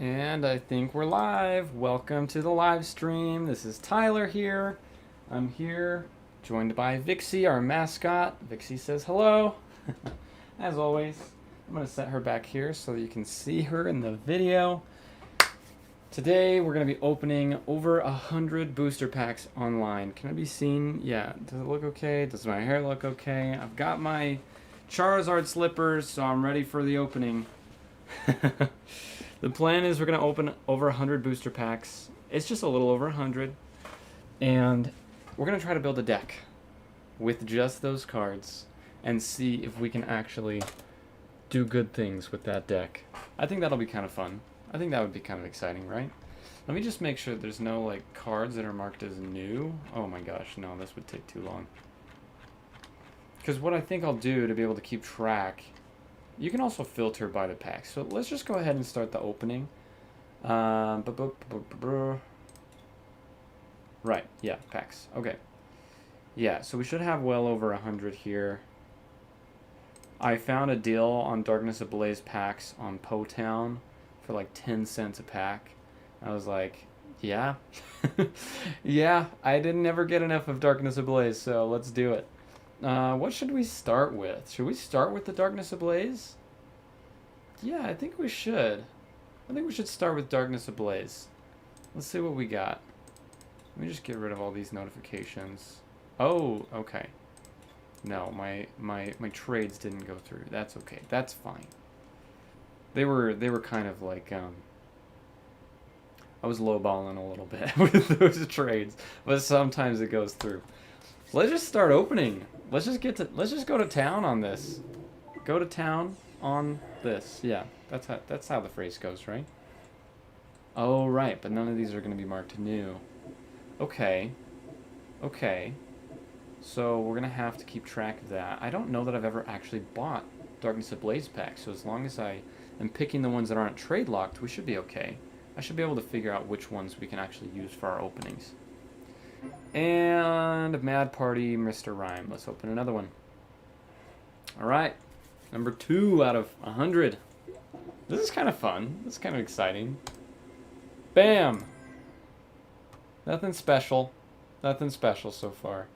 And I think we're live. Welcome to the live stream. This is Tyler here. I'm here, joined by Vixie, our mascot. Vixie says hello. As always, I'm going to set her back here so that you can see her in the video. Today, we're going to be opening over 100 booster packs online. Can I be seen? Yeah. Does it look okay? Does my hair look okay? I've got my Charizard slippers, so I'm ready for the opening. The plan is we're going to open over 100 booster packs. It's just a little over 100. And we're going to try to build a deck with just those cards and see if we can actually do good things with that deck. I think that'll be kind of fun. I think that would be kind of exciting, right? Let me just make sure there's no like cards that are marked as new. Oh my gosh, no, this would take too long. Because what I think I'll do to be able to keep track, you can also filter by the pack. So let's just go ahead and start the opening. Right, yeah, packs. Okay. Yeah, so we should have well over 100 here. I found a deal on Darkness Ablaze packs on Potown for like 10 cents a pack. I was like, yeah. Yeah, I didn't ever get enough of Darkness Ablaze, so let's do it. What should we start with? Should we start with the Darkness Ablaze? Yeah, I think we should. I think we should start with Darkness Ablaze. Let's see what we got. Let me just get rid of all these notifications. Oh, okay. No, my trades didn't go through. That's okay. That's fine. They were kind of like I was lowballing a little bit with those trades, but sometimes it goes through. Let's just start opening. Let's just go to town on this. Go to town on this. Yeah, that's how the phrase goes, right? Oh, right, but none of these are going to be marked new. Okay. Okay. So we're going to have to keep track of that. I don't know that I've ever actually bought Darkness Ablaze packs, so as long as I am picking the ones that aren't trade locked, we should be okay. I should be able to figure out which ones we can actually use for our openings. And Mad Party, Mr. Rhyme. Let's open another one. Alright. Number 2 out of 100. This is kind of fun. This is kind of exciting. Bam! Nothing special. Nothing special so far.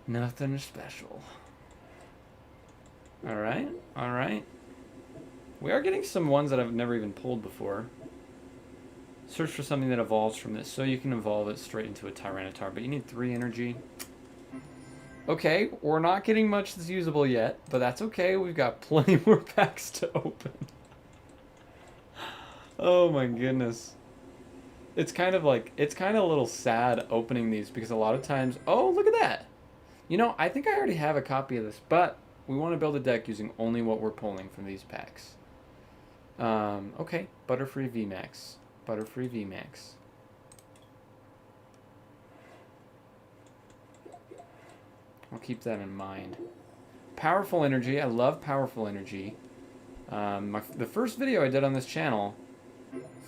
Nothing special. Alright. Alright. We are getting some ones that I've never even pulled before. Search for something that evolves from this. So you can evolve it straight into a Tyranitar, but you need 3 energy. Okay, we're not getting much that's usable yet, but that's okay. We've got plenty more packs to open. Oh my goodness. It's kind of a little sad opening these because a lot of times, oh, look at that. You know, I think I already have a copy of this, but we want to build a deck using only what we're pulling from these packs. Okay, Butterfree VMAX. Butterfree VMAX. I'll keep that in mind. Powerful Energy. I love Powerful Energy. The first video I did on this channel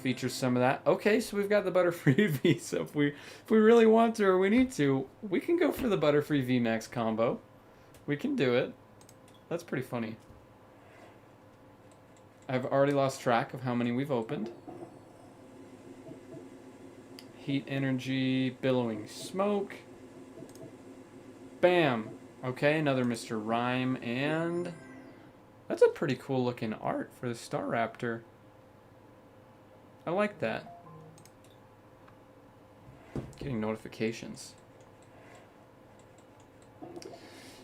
features some of that. Okay, so we've got the Butterfree V. So if we really want to or we need to, we can go for the Butterfree VMAX combo. We can do it. That's pretty funny. I've already lost track of how many we've opened. Heat Energy, Billowing Smoke. Bam! Okay, another Mr. Rhyme, and that's a pretty cool looking art for the Staraptor. I like that. Getting notifications.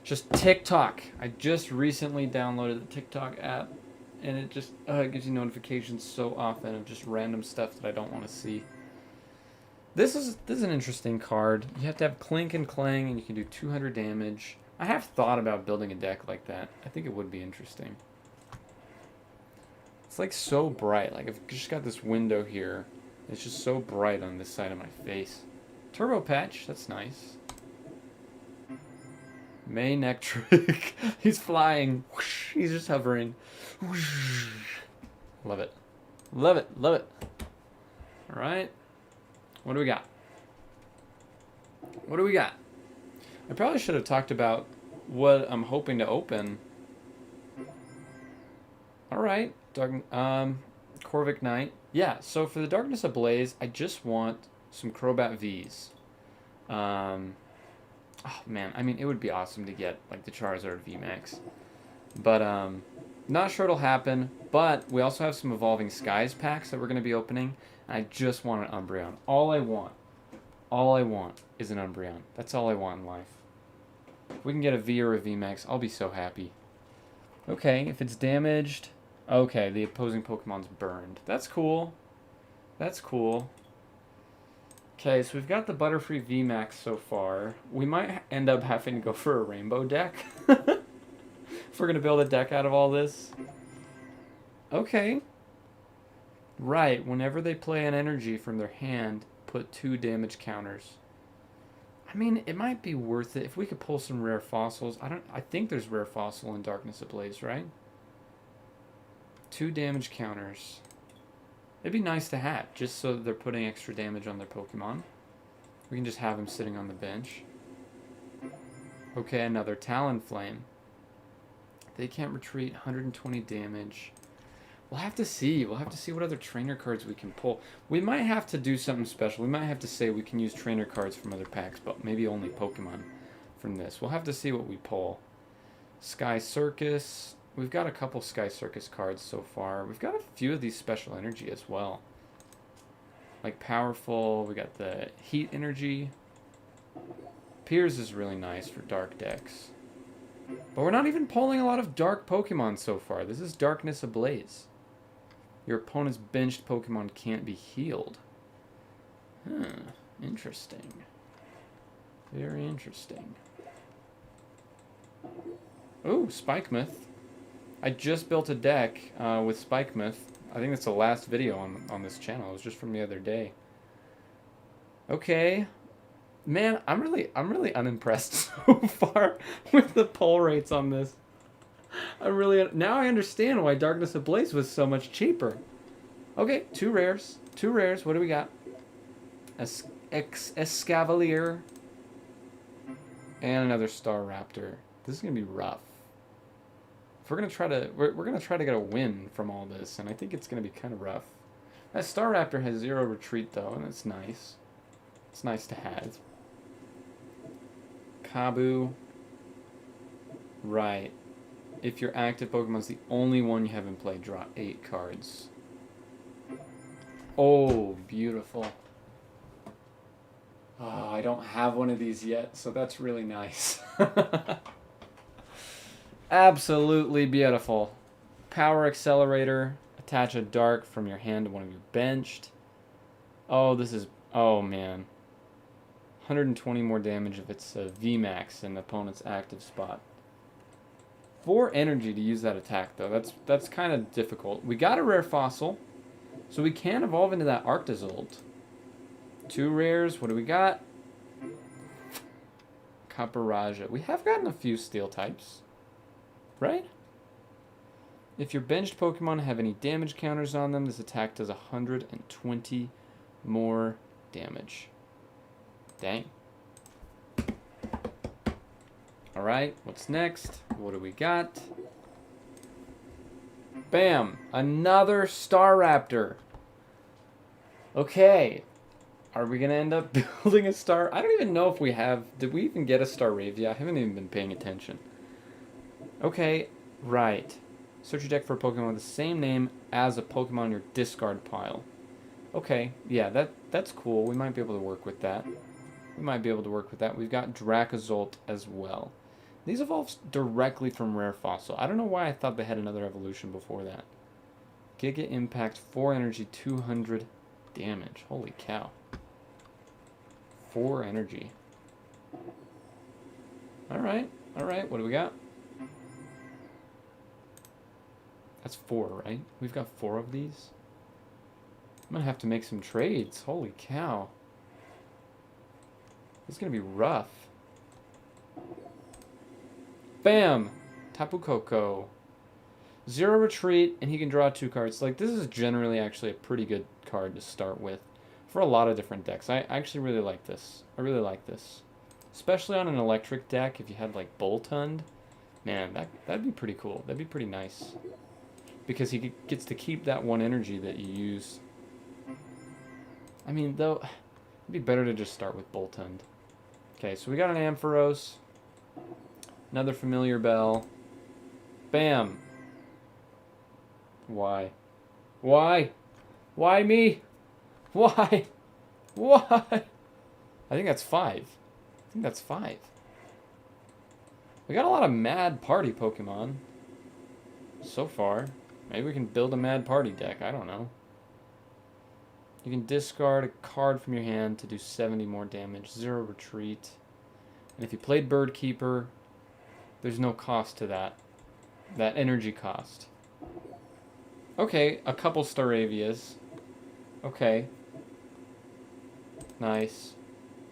Just TikTok. I just recently downloaded the TikTok app, and it just it gives you notifications so often of just random stuff that I don't want to see. This is an interesting card. You have to have Clink and Clang, and you can do 200 damage. I have thought about building a deck like that. I think it would be interesting. It's like so bright. Like I've just got this window here. It's just so bright on this side of my face. Turbo Patch, that's nice. May Nectric. He's flying. Whoosh. He's just hovering. Whoosh. Love it. Love it. Love it. All right. What do we got? What do we got? I probably should have talked about what I'm hoping to open. All right. Corvic Knight. Yeah, so for the Darkness Ablaze, I just want some Crobat Vs. Oh man, I mean, it would be awesome to get like the Charizard VMAX. But not sure it'll happen. But we also have some Evolving Skies packs that we're going to be opening. And I just want an Umbreon. All I want is an Umbreon. That's all I want in life. If we can get a V or a VMAX, I'll be so happy. Okay, if it's damaged... Okay, the opposing Pokemon's burned. That's cool. That's cool. Okay, so we've got the Butterfree VMAX so far. We might end up having to go for a rainbow deck. If we're going to build a deck out of all this. Okay. Right, whenever they play an energy from their hand, put 2 damage counters. I mean, it might be worth it if we could pull some rare fossils. I think there's rare fossil in Darkness Ablaze, right? 2 damage counters. It'd be nice to have, just so that they're putting extra damage on their Pokemon. We can just have them sitting on the bench. Okay, another Talonflame. They can't retreat, 120 damage. We'll have to see. We'll have to see what other trainer cards we can pull. We might have to do something special. We might have to say we can use trainer cards from other packs, but maybe only Pokemon from this. We'll have to see what we pull. Sky Circus. We've got a couple Sky Circus cards so far. We've got a few of these special energy as well. Like Powerful. We got the Heat Energy. Piers is really nice for dark decks. But we're not even pulling a lot of dark Pokemon so far. This is Darkness Ablaze. Your opponent's benched Pokemon can't be healed. Interesting. Very interesting. Ooh, Spikemouth. I just built a deck with Spikemouth. I think that's the last video on this channel. It was just from the other day. Okay. Man, I'm really unimpressed so far with the pull rates on this. Now I understand why Darkness Ablaze was so much cheaper. Okay, 2 rares. 2 rares. What do we got? Escavalier. And another Staraptor. This is gonna be rough. If we're gonna try to we're gonna try to get a win from all this, and I think it's gonna be kind of rough. That Staraptor has 0 retreat though, and it's nice. It's nice to have. Kabu. Right. If your active Pokemon's the only one you have in play, draw 8 cards. Oh, beautiful. Oh, I don't have one of these yet, so that's really nice. Absolutely beautiful. Power Accelerator. Attach a dark from your hand to one of your benched. Oh, this is... Oh, man. 120 more damage if it's a VMAX in the opponent's active spot. 4 energy to use that attack, though. That's kind of difficult. We got a rare fossil, so we can evolve into that Arctozolt. 2 rares. What do we got? Caparaja. We have gotten a few steel types, right? If your benched Pokemon have any damage counters on them, this attack does 120 more damage. Dang. Alright, what's next? What do we got? Bam! Another Staraptor. Okay. Are we going to end up building a Star? I don't even know if we have... Did we even get a Staravia? I haven't even been paying attention. Okay, right. Search your deck for a Pokemon with the same name as a Pokemon in your discard pile. Okay, yeah, that's cool. We might be able to work with that. We've got Dracozolt as well. These evolve directly from Rare Fossil. I don't know why I thought they had another evolution before that. Giga Impact, 4 energy, 200 damage. Holy cow. 4 energy. Alright, what do we got? That's 4, right? We've got 4 of these. I'm gonna have to make some trades. Holy cow. This is gonna be rough. Bam! Tapu Koko. 0 retreat, and he can draw 2 cards. Like, this is generally actually a pretty good card to start with for a lot of different decks. I actually really like this. I really like this. Especially on an electric deck, if you had, like, Boltund. Man, that'd be pretty cool. That'd be pretty nice. because he gets to keep that 1 energy that you use. I mean, though, it'd be better to just start with Bolt End. Okay, so we got an Ampharos. Another Familiar Bell. Bam! Why? Why? Why me? Why? Why? I think that's 5. I think that's 5. We got a lot of Mad Party Pokemon so far. Maybe we can build a Mad Party deck. I don't know. You can discard a card from your hand to do 70 more damage. 0 retreat. And if you played Bird Keeper, there's no cost to that. That energy cost. Okay, a couple Staravias. Okay. Nice.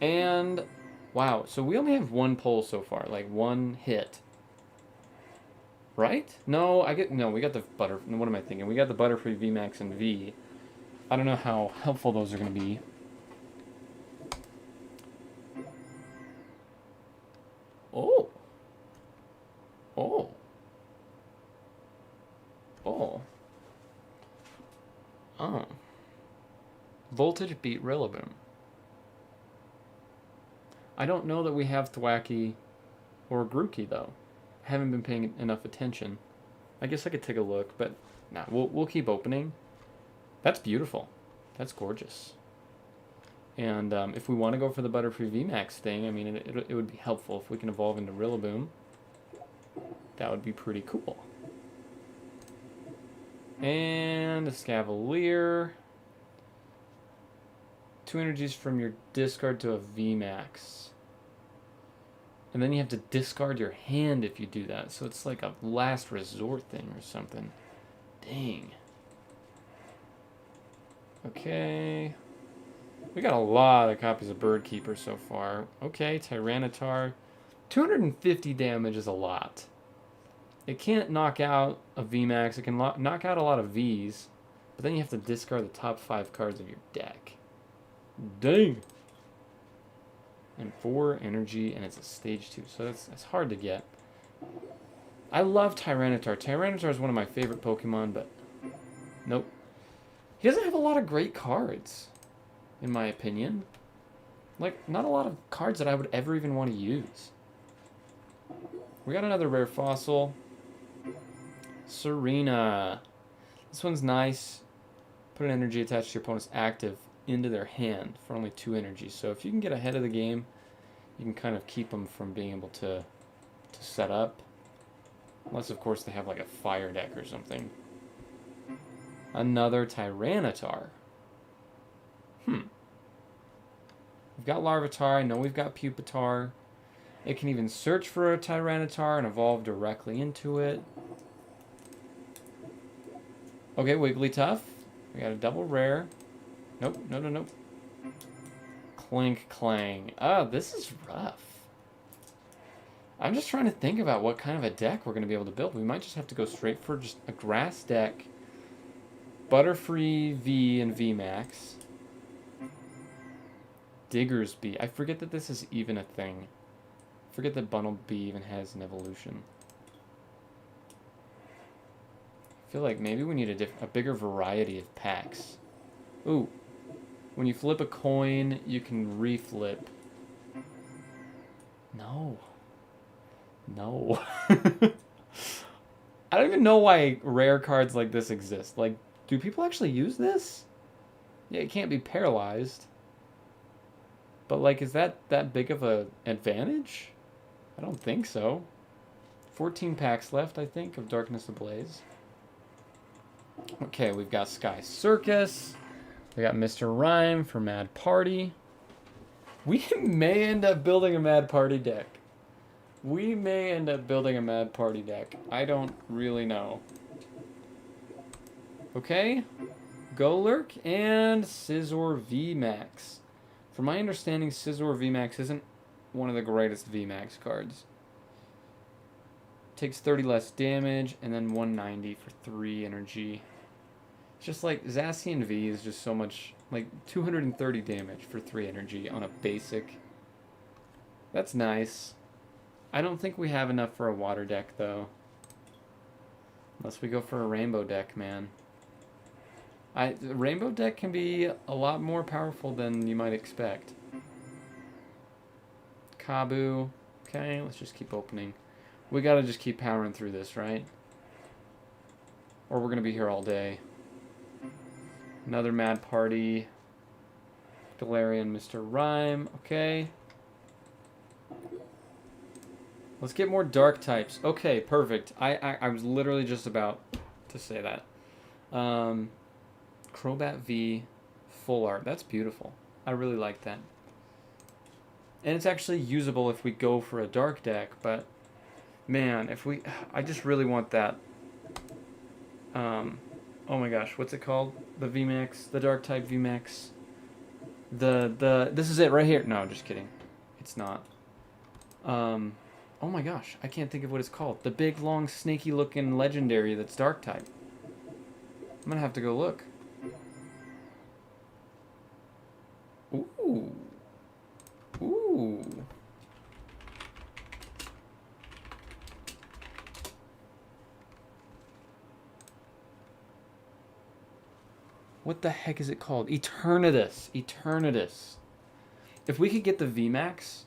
And, wow, so we only have 1 pull so far. Like, 1 hit. Right? No, we got the what am I thinking? We got the Butterfree VMAX and V. I don't know how helpful those are going to be. Oh. Oh. Oh. Oh. Voltage beat Rillaboom. I don't know that we have Thwackey or Grookey, though. Haven't been paying enough attention. I guess I could take a look, but nah, we'll keep opening. That's beautiful. That's gorgeous. And if we want to go for the Butterfree VMAX thing, I mean, it would be helpful if we can evolve into Rillaboom. That would be pretty cool. And a Scavalier. 2 energies from your discard to a VMAX. And then you have to discard your hand if you do that. So it's like a last resort thing or something. Dang. Okay. We got a lot of copies of Bird Keeper so far. Okay, Tyranitar. 250 damage is a lot. It can't knock out a VMAX. It can knock out a lot of Vs. But then you have to discard the top 5 cards of your deck. Dang. And 4 energy, and it's a stage 2. So that's hard to get. I love Tyranitar. Tyranitar is one of my favorite Pokemon, but nope. He doesn't have a lot of great cards, in my opinion. Like, not a lot of cards that I would ever even want to use. We got another rare fossil. Serena. This one's nice. Put an energy attached to your opponent's active into their hand for only 2 energy. So if you can get ahead of the game, you can kind of keep them from being able to set up. Unless, of course, they have like a fire deck or something. Another Tyranitar. We've got Larvitar. I know we've got Pupitar. It can even search for a Tyranitar and evolve directly into it. Okay, Wigglytuff. We got a double rare. Nope, nope. Clink Clang. Oh, this is rough. I'm just trying to think about what kind of a deck we're going to be able to build. We might just have to go straight for just a grass deck. Butterfree V and VMAX. Diggersby. I forget that this is even a thing. I forget that Bunnelby even has an evolution. I feel like maybe we need a bigger variety of packs. Ooh. When you flip a coin, you can reflip. No. No. I don't even know why rare cards like this exist. Like, do people actually use this? Yeah, it can't be paralyzed. But, like, is that big of an advantage? I don't think so. 14 packs left, I think, of Darkness Ablaze. Okay, we've got Sky Circus. We got Mr. Rhyme for Mad Party. We may end up building a Mad Party deck. I don't really know. Okay. Golurk and Scizor VMAX. From my understanding, Scizor VMAX isn't one of the greatest VMAX cards. Takes 30 less damage and then 190 for 3 energy. Just like Zacian V is just so much, like 230 damage for 3 energy on a basic. That's nice. I don't think we have enough for a water deck though. Unless we go for a rainbow deck, man. The rainbow deck can be a lot more powerful than you might expect. Kabu. Okay, let's just keep opening. We gotta just keep powering through this, right? Or we're gonna be here all day. Another Mad Party. Galarian Mr. Rhyme. Okay. Let's get more dark types. Okay, perfect. I was literally just about to say that. Crobat V full art. That's beautiful. I really like that. And it's actually usable if we go for a dark deck, but man, if we... I just really want that. Oh my gosh, what's it called? The VMAX, the dark type VMAX. This is it right here. No, just kidding. It's not. Oh my gosh, I can't think of what it's called. The big, long, snaky looking legendary that's dark type. I'm gonna have to go look. Ooh. Ooh. What the heck is it called? Eternatus. Eternatus. If we could get the VMAX,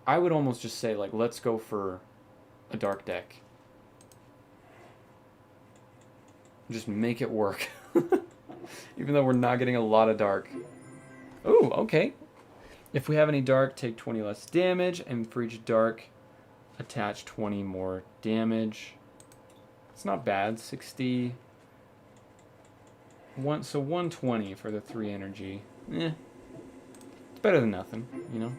I would almost just say, like, let's go for a dark deck. Just make it work. Even though we're not getting a lot of dark. Ooh, okay. If we have any dark, take 20 less damage, and for each dark, attach 20 more damage. It's not bad. 60... So 120 for the 3 energy. Eh. It's better than nothing, you know?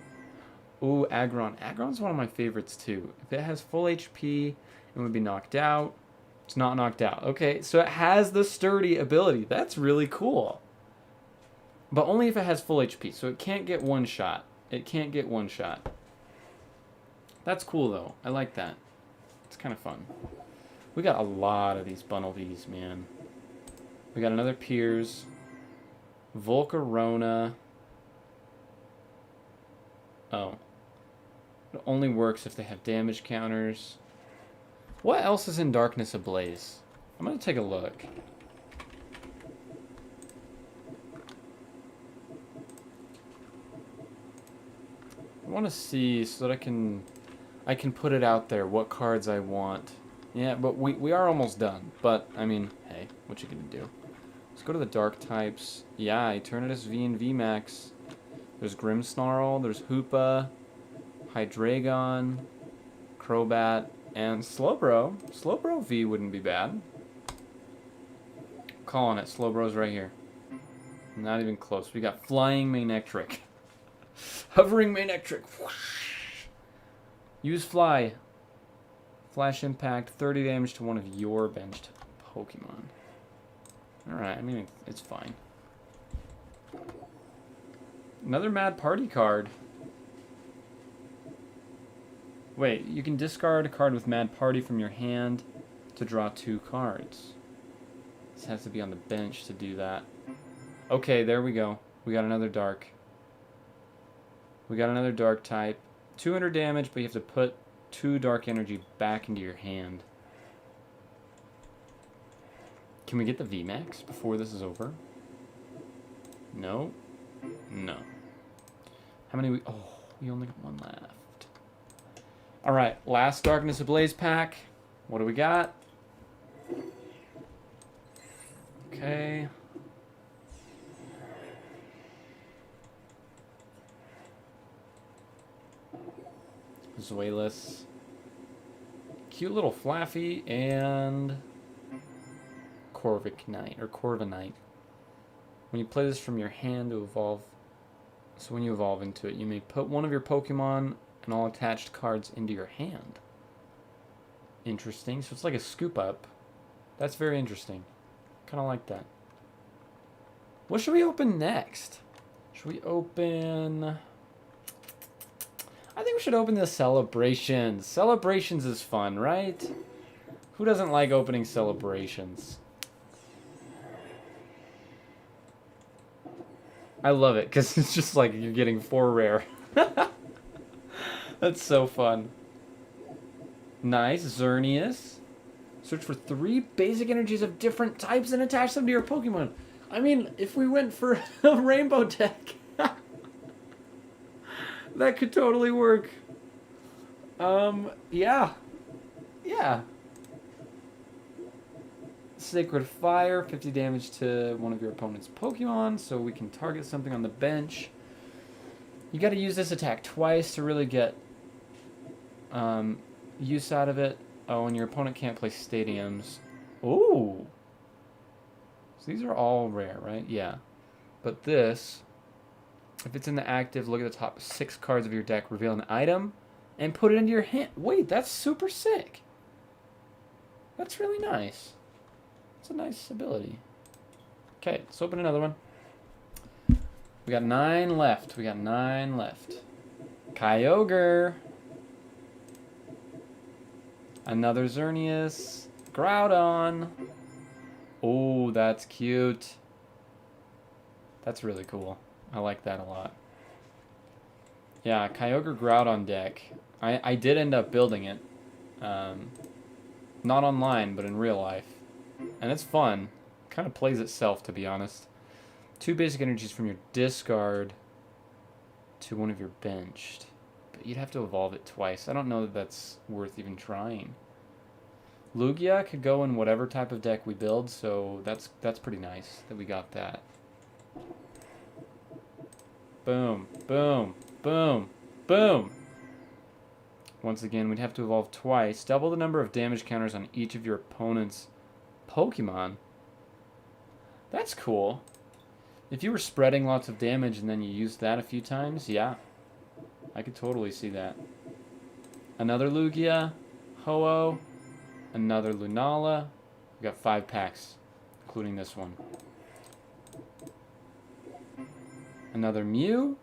Ooh, Aggron. Aggron's one of my favorites, too. If it has full HP, it would be knocked out. It's not knocked out. Okay, so it has the sturdy ability. That's really cool. But only if it has full HP, so it can't get one shot. It can't get one shot. That's cool, though. I like that. It's kind of fun. We got a lot of these bundle Vs, man. We got another Piers. Volcarona. Oh. It only works if they have damage counters. What else is in Darkness Ablaze? I'm going to take a look. I want to see so that I can put it out there what cards I want. Yeah, but we are almost done. But, I mean, hey, what you gonna do? Let's go to the dark types. Yeah, Eternatus V and VMAX. There's Grimmsnarl, there's Hoopa, Hydreigon, Crobat, and Slowbro. Slowbro V wouldn't be bad. Calling it. Slowbro's right here. Not even close. We got Flying Manectric. Hovering Manectric. Use Fly. Flash Impact. 30 damage to one of your benched Pokemon. Alright, I mean, it's fine. Another Mad Party card. Wait, you can discard a card with Mad Party from your hand to draw 2 cards. This has to be on the bench to do that. Okay, there we go. We got another dark. We got another dark type. 200 damage, but you have to put 2 dark energy back into your hand. Can we get the VMAX before this is over? No. No. How many oh, we only got one left. Alright, last Darkness Ablaze pack. What do we got? Okay. Zoilus. Cute little Flaffy and Corviknight or Corviknight. When you play this from your hand to evolve, so when you evolve into it, you may put one of your Pokemon and all attached cards into your hand. Interesting. So it's like a scoop up. That's very interesting. Kind of like that. What should we open next? Should we open... I think we should open the Celebrations. Celebrations is fun, right? Who doesn't like opening Celebrations? I love it, because it's just like you're getting 4 rare. That's so fun. Nice. Xerneas. Search for 3 basic energies of different types and attach them to your Pokemon. I mean, if we went for a rainbow deck, that could totally work. Yeah. Yeah. Sacred Fire, 50 damage to one of your opponent's Pokemon, so we can target something on the bench. You gotta use this attack twice to really get use out of it. Oh, and your opponent can't play stadiums. Ooh. So these are all rare, right? Yeah. But this, if it's in the active, look at the top 6 cards of your deck, reveal an item, and put it into your hand. Wait, that's super sick. That's really nice. It's a nice ability. Okay, let's open another one. We got 9 left. We got 9 left. Kyogre. Another Xerneas. Groudon. Oh, that's cute. That's really cool. I like that a lot. Yeah, Kyogre Groudon deck. I did end up building it. Not online, but in real life. And it's fun. Kind of plays itself, to be honest. 2 basic energies from your discard to one of your benched. But you'd have to evolve it twice. I don't know that that's worth even trying. Lugia could go in whatever type of deck we build, so that's pretty nice that we got that. Boom, boom, boom, boom. Once again, we'd have to evolve twice. Double the number of damage counters on each of your opponent's Pokemon. That's cool. If you were spreading lots of damage and then you used that a few times, yeah. I could totally see that. Another Lugia, Ho-Oh, another Lunala. We got 5 packs, including this one. Another Mew.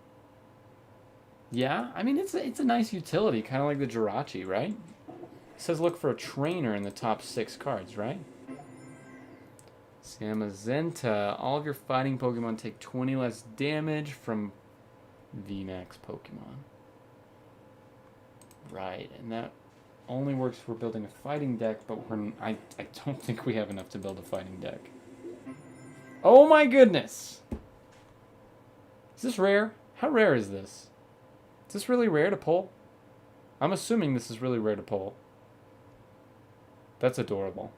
Yeah, I mean, it's a nice utility, kind of like the Jirachi, right? It says look for a trainer in the top 6 cards, right? Zamazenta. All of your fighting Pokemon take 20 less damage from VMAX Pokemon. Right, and that only works if we're building a fighting deck, but I don't think we have enough to build a fighting deck. Oh my goodness! Is this rare? How rare is this? Is this really rare to pull? I'm assuming this is really rare to pull. That's adorable.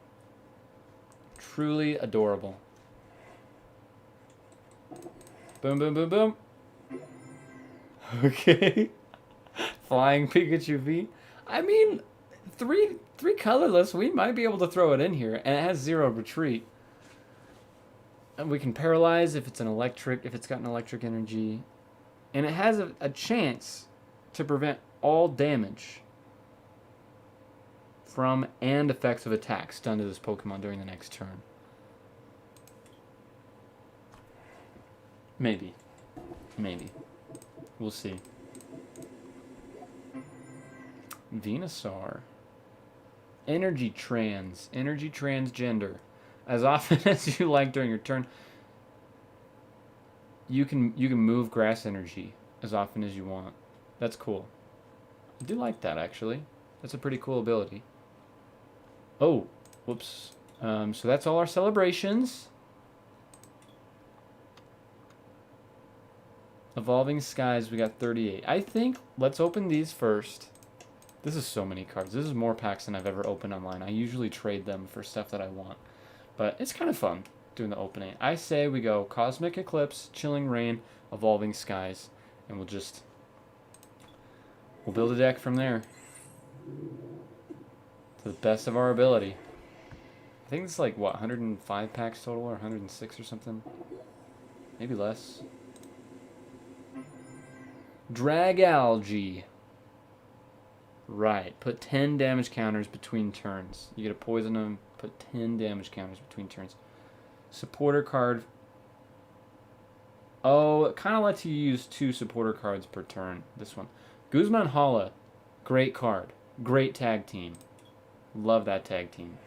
Truly adorable. Boom, boom, boom, boom. Okay. Flying Pikachu V. I mean, three colorless, we might be able to throw it in here. And it has 0 retreat. And we can paralyze if it's got an electric energy. And it has a chance to prevent all damage from and effects of attacks done to this Pokemon during the next turn. Maybe. Maybe. We'll see. Venusaur. Energy transgender. As often as you like during your turn, you can move grass energy as often as you want. That's cool. I do like that, actually. That's a pretty cool ability. Oh, whoops. So that's all our celebrations. Evolving Skies, we got 38. I think, let's open these first. This is so many cards. This is more packs than I've ever opened online. I usually trade them for stuff that I want. But it's kind of fun doing the opening. I say we go Cosmic Eclipse, Chilling Rain, Evolving Skies, and we'll build a deck from there. To the best of our ability. I think it's like, what, 105 packs total, or 106 or something? Maybe less. Dragalge. Right. Put 10 damage counters between turns. You get a poison them, put 10 damage counters between turns. Supporter card. Oh, it kind of lets you use 2 supporter cards per turn. This one. Guzman Hala. Great card. Great tag team. Love that tag team.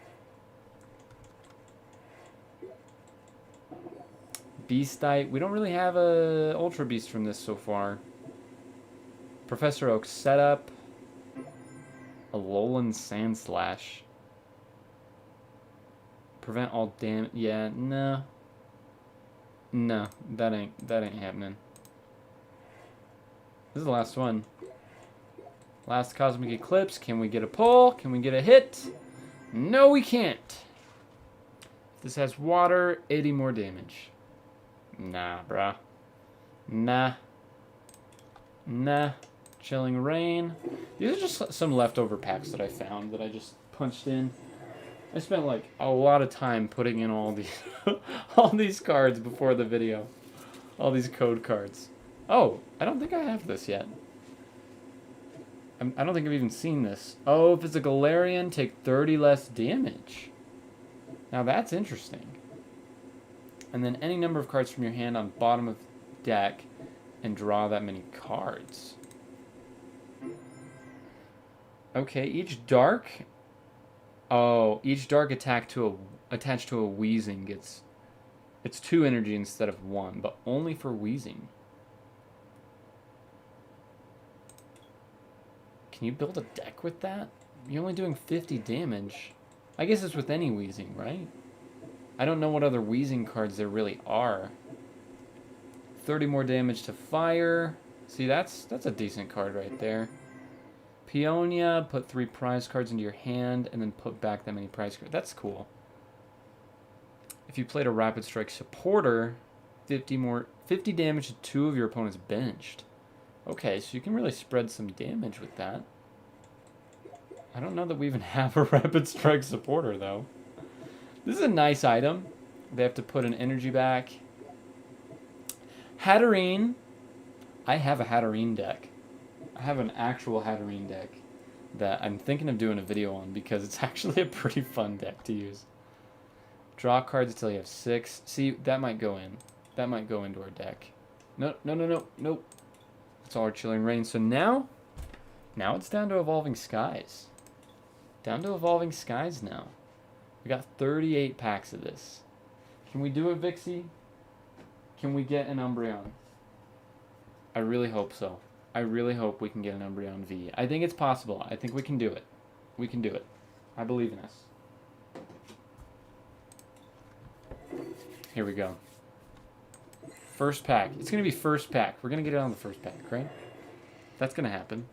Beastite. We don't really have a Ultra Beast from this so far. Professor Oak setup. A Alolan Sandslash. Prevent all damage. Yeah, no. No, that ain't happening. This is the last one. Last Cosmic Eclipse. Can we get a pull? Can we get a hit? No, we can't. If this has water, 80 more damage. Nah, bruh. Nah. Nah. Chilling Rain. These are just some leftover packs that I found that I just punched in. I spent like a lot of time putting in all these all these cards before the video. All these code cards. Oh, I don't think I have this yet. I don't think I've even seen this. Oh, if it's a Galarian, take 30 less damage. Now that's interesting. And then any number of cards from your hand on bottom of deck and draw that many cards. Okay, each dark... Oh, each dark attached to a Weezing gets... It's 2 energy instead of 1, but only for Weezing. Can you build a deck with that? You're only doing 50 damage. I guess it's with any Weezing, right? I don't know what other Weezing cards there really are. 30 more damage to fire. See, that's a decent card right there. Peonia, put 3 prize cards into your hand and then put back that many prize cards. That's cool. If you played a Rapid Strike supporter, 50 damage to 2 of your opponents benched. Okay, so you can really spread some damage with that. I don't know that we even have a Rapid Strike supporter, though. This is a nice item. They have to put an energy back. Hatterene. I have a Hatterene deck. I have an actual Hatterene deck that I'm thinking of doing a video on because it's actually a pretty fun deck to use. Draw cards until you have 6. See, that might go in. That might go into our deck. No. It's all our Chilling Rain. So now it's down to Evolving Skies. Down to Evolving Skies now. We got 38 packs of this. Can we do it, Vixie? Can we get an Umbreon? I really hope so. I really hope we can get an Umbreon V. I think it's possible. I think we can do it. We can do it. I believe in us. Here we go. First pack. It's going to be first pack. We're going to get it on the first pack, right? That's going to happen.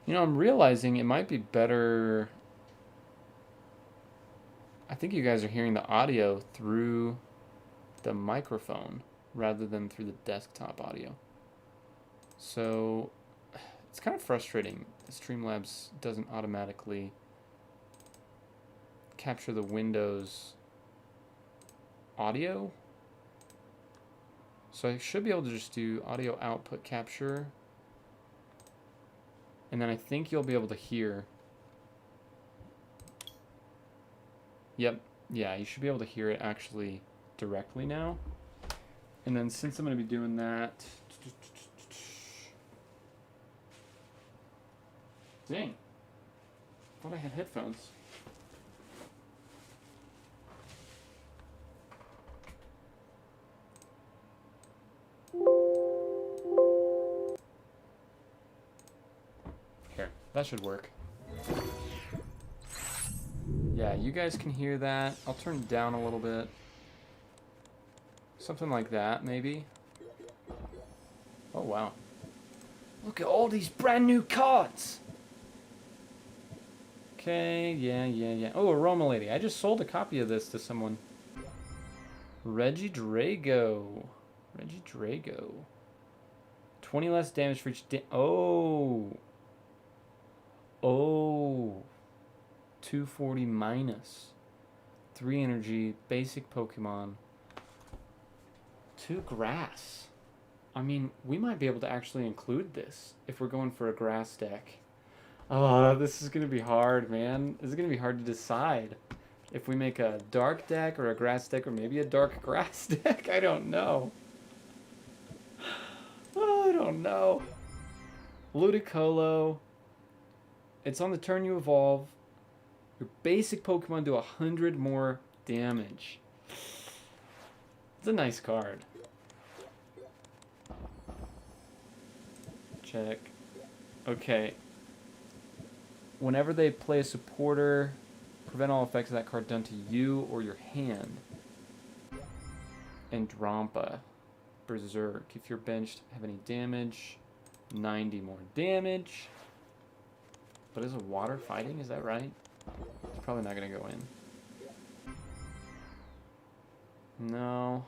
You know, I'm realizing it might be better... I think you guys are hearing the audio through the microphone rather than through the desktop audio. So it's kind of frustrating. Streamlabs doesn't automatically capture the Windows audio. So I should be able to just do audio output capture. And then I think you'll be able to hear. Yep, yeah, you should be able to hear it actually directly now. And then since I'm going to be doing that... Dang. I thought I had headphones. Here, that should work. Yeah, you guys can hear that. I'll turn it down a little bit. Something like that, maybe. Oh, wow. Look at all these brand new cards! Okay, yeah. Oh, Aroma Lady. I just sold a copy of this to someone. Regidrago. 20 less damage for each Oh. 240 minus. 3 energy. Basic Pokemon. 2 grass. I mean, we might be able to actually include this if we're going for a grass deck. Oh, this is going to be hard, man. This is going to be hard to decide if we make a dark deck or a grass deck or maybe a dark grass deck. I don't know. Oh, I don't know. Ludicolo. It's on the turn you evolve. Your basic Pokemon do 100 more damage. It's a nice card. check. Okay. Whenever they play a supporter, prevent all effects of that card done to you or your hand. And Drampa. Berserk. If you're benched, have any damage. 90 more damage. But is a water fighting? Is that right? It's probably not going to go in. No.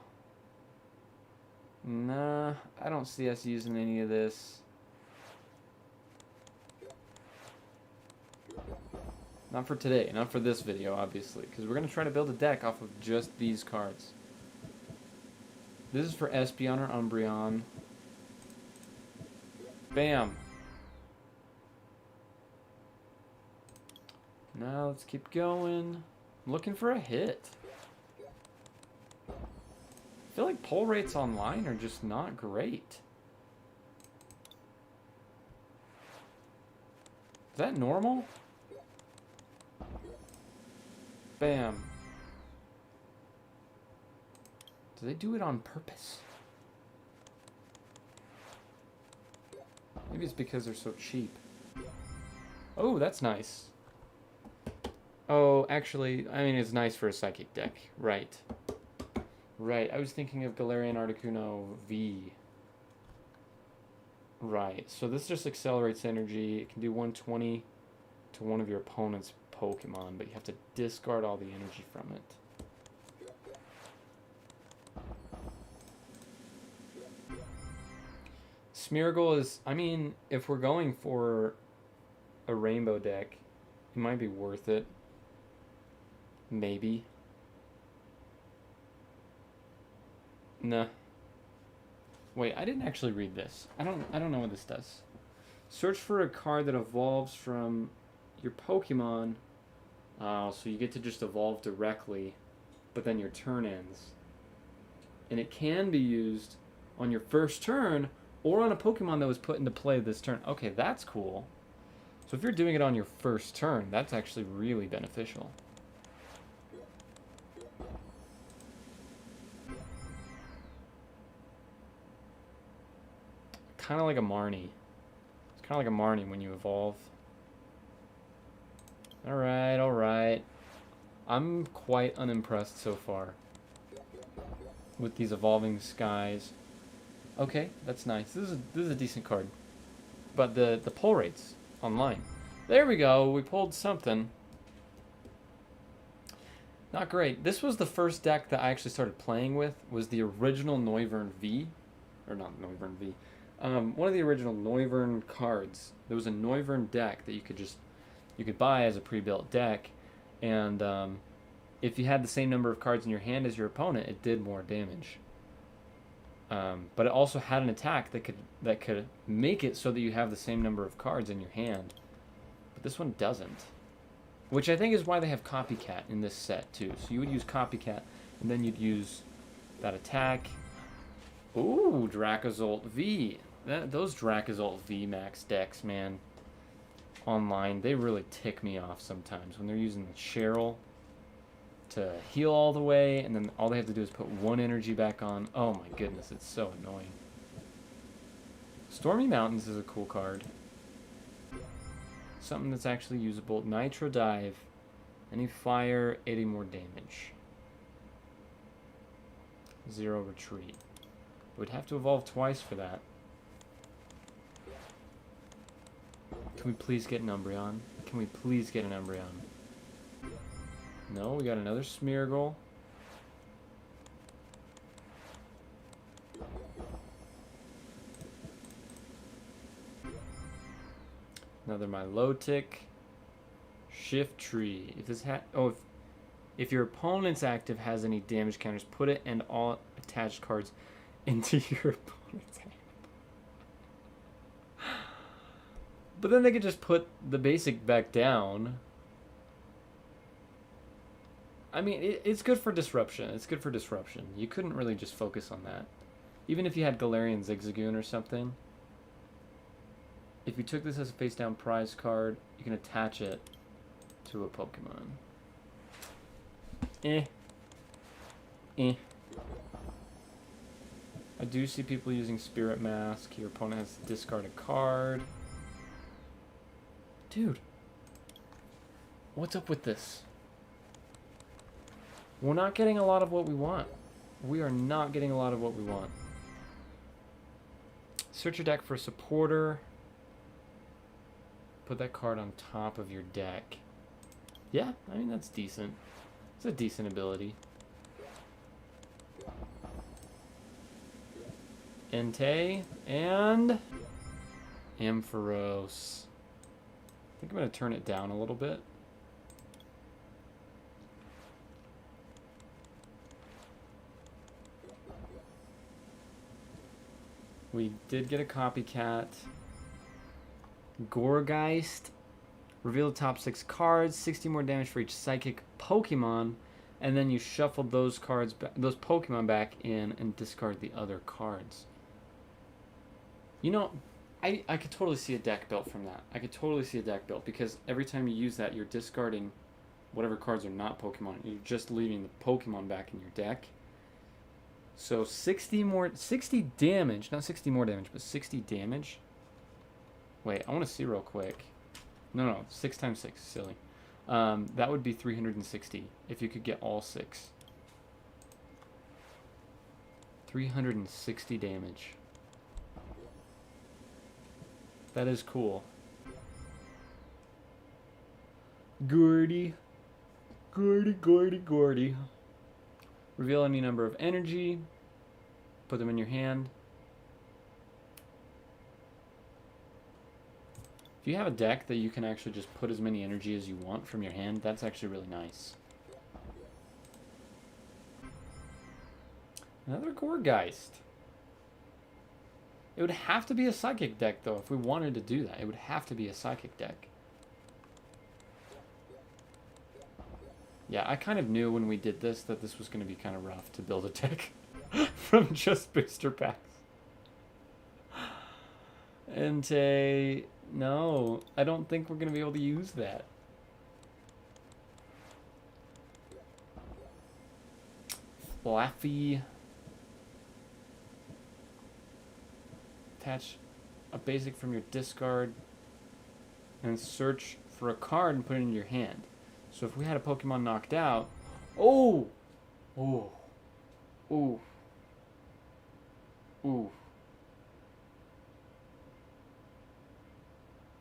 Nah, I don't see us using any of this. Not for today, not for this video, obviously, because we're going to try to build a deck off of just these cards. This is for Espeon or Umbreon. Bam! Now let's keep going. I'm looking for a hit. I feel like pull rates online are just not great. Is that normal? Bam. Do they do it on purpose? Maybe it's because they're so cheap. Oh, that's nice. Oh, actually, I mean, it's nice for a Psychic deck. Right. Right, I was thinking of Galarian Articuno V. Right, so this just accelerates energy. It can do 120 to one of your opponent's Pokemon, but you have to discard all the energy from it. Smeargle is, I mean, if we're going for a rainbow deck, it might be worth it. Maybe. Nah. Wait, I didn't actually read this. I don't know what this does. Search for a card that evolves from your Pokemon. So you get to just evolve directly, but then your turn ends. And it can be used on your first turn or on a Pokemon that was put into play this turn. Okay, that's cool. So if you're doing it on your first turn, that's actually really beneficial. Kind of like a Marnie. It's kind of like a Marnie when you evolve. Alright, alright. I'm quite unimpressed so far with these evolving skies. Okay, that's nice. This is a decent card. But the pull rates online. There we go. We pulled something. Not great. This was the first deck that I actually started playing with. Was the original Noivern V, or not Noivern V. One of the original Noivern cards. There was a Noivern deck that you could buy as a pre-built deck, and if you had the same number of cards in your hand as your opponent, it did more damage. But it also had an attack that could make it so that you have the same number of cards in your hand. But this one doesn't. Which I think is why they have Copycat in this set too. So you would use Copycat, and then you'd use that attack. Ooh, Dracozolt V. Those Dracozolt V Max decks, man, online, they really tick me off sometimes when they're using the Cheryl to heal all the way, and then all they have to do is put one energy back on. Oh my goodness, it's so annoying. Stormy Mountains is a cool card. Something that's actually usable. Nitro Dive. Any fire, 80 more damage. 0 retreat. We'd have to evolve twice for that. Can we please get an Umbreon? Can we please get an Umbreon? No, we got another Smeargle. Another Milotic. Shift Tree. If this if your opponent's active has any damage counters, put it and all attached cards into your opponent's hand. But then they could just put the basic back down. I mean, it's good for disruption. It's good for disruption. You couldn't really just focus on that. Even if you had Galarian Zigzagoon or something. If you took this as a face-down prize card, you can attach it to a Pokemon. I do see people using Spirit Mask. Your opponent has to discard a card. Dude. What's up with this? We're not getting a lot of what we want. We are not getting a lot of what we want. Search your deck for a supporter. Put that card on top of your deck. Yeah, I mean, that's decent. It's a decent ability. Entei and Ampharos. I think I'm going to turn it down a little bit. We did get a copycat. Gourgeist. Reveal the top 6 cards, 60 more damage for each psychic Pokemon, and then you shuffle those cards, those Pokemon back in and discard the other cards. You know, I could totally see a deck built from that. I could totally see a deck built, because every time you use that, you're discarding whatever cards are not Pokemon. You're just leaving the Pokemon back in your deck. So 60 damage, not 60 more damage, but 60 damage. Wait, I want to see real quick. No, 6 times 6, silly. That would be 360 if you could get all 6. 360 damage. That is cool. Gordy. Reveal any number of energy. Put them in your hand. If you have a deck that you can actually just put as many energy as you want from your hand, that's actually really nice. Another Gourgeist. It would have to be a Psychic deck, though, if we wanted to do that. It would have to be a Psychic deck. Yeah, I kind of knew when we did this that this was going to be kind of rough to build a deck from just booster packs. Entei... No, I don't think we're going to be able to use that. Flaffy. Attach a basic from your discard and search for a card and put it in your hand. So if we had a Pokemon knocked out... Oh! Oh. Ooh. Ooh.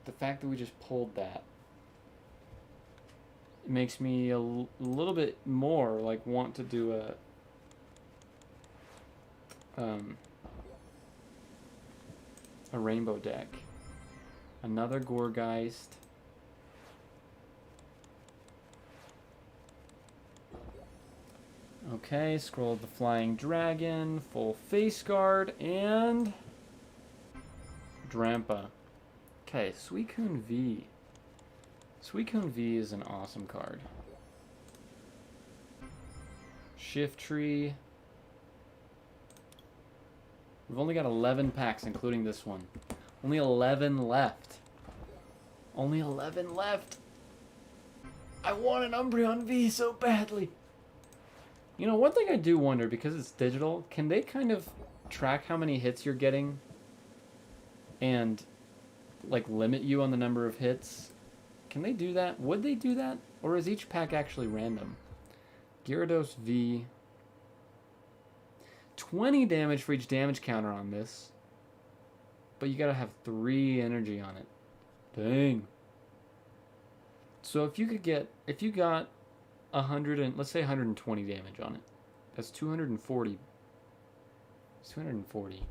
The fact that we just pulled that, it makes me a little bit more like want to do a rainbow deck. Another Gourgeist. Okay, Scroll of the Flying Dragon, full face guard, and Drampa. Okay, Suicune V. Suicune V is an awesome card. Shift Tree. We've only got 11 packs, including this one. Only 11 left. Only 11 left. I want an Umbreon V so badly. You know, one thing I do wonder, because it's digital, can they kind of track how many hits you're getting and like limit you on the number of hits? Can they do that? Would they do that? Or is each pack actually random? Gyarados V. 20 damage for each damage counter on this. But you gotta have 3 energy on it. Dang. So if you got 100 and let's say 120 damage on it. That's 240. It's 240.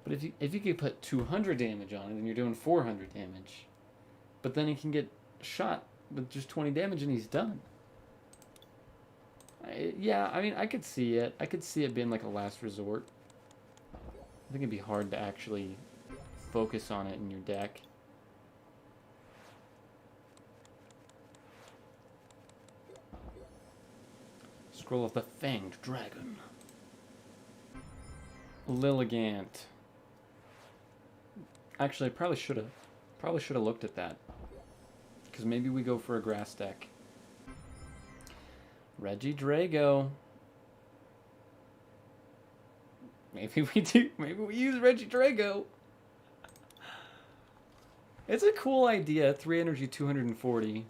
But if you could put 200 damage on it, then you're doing 400 damage. But then he can get shot with just 20 damage and he's done. Yeah, I mean, I could see it. I could see it being like a last resort. I think it'd be hard to actually focus on it in your deck. Scroll of the Fanged Dragon. Lilligant. Actually, I probably should have looked at that. Because maybe we go for a grass deck. Regidrago. Maybe we do. Maybe we use Regidrago. It's a cool idea. 3 energy, 240.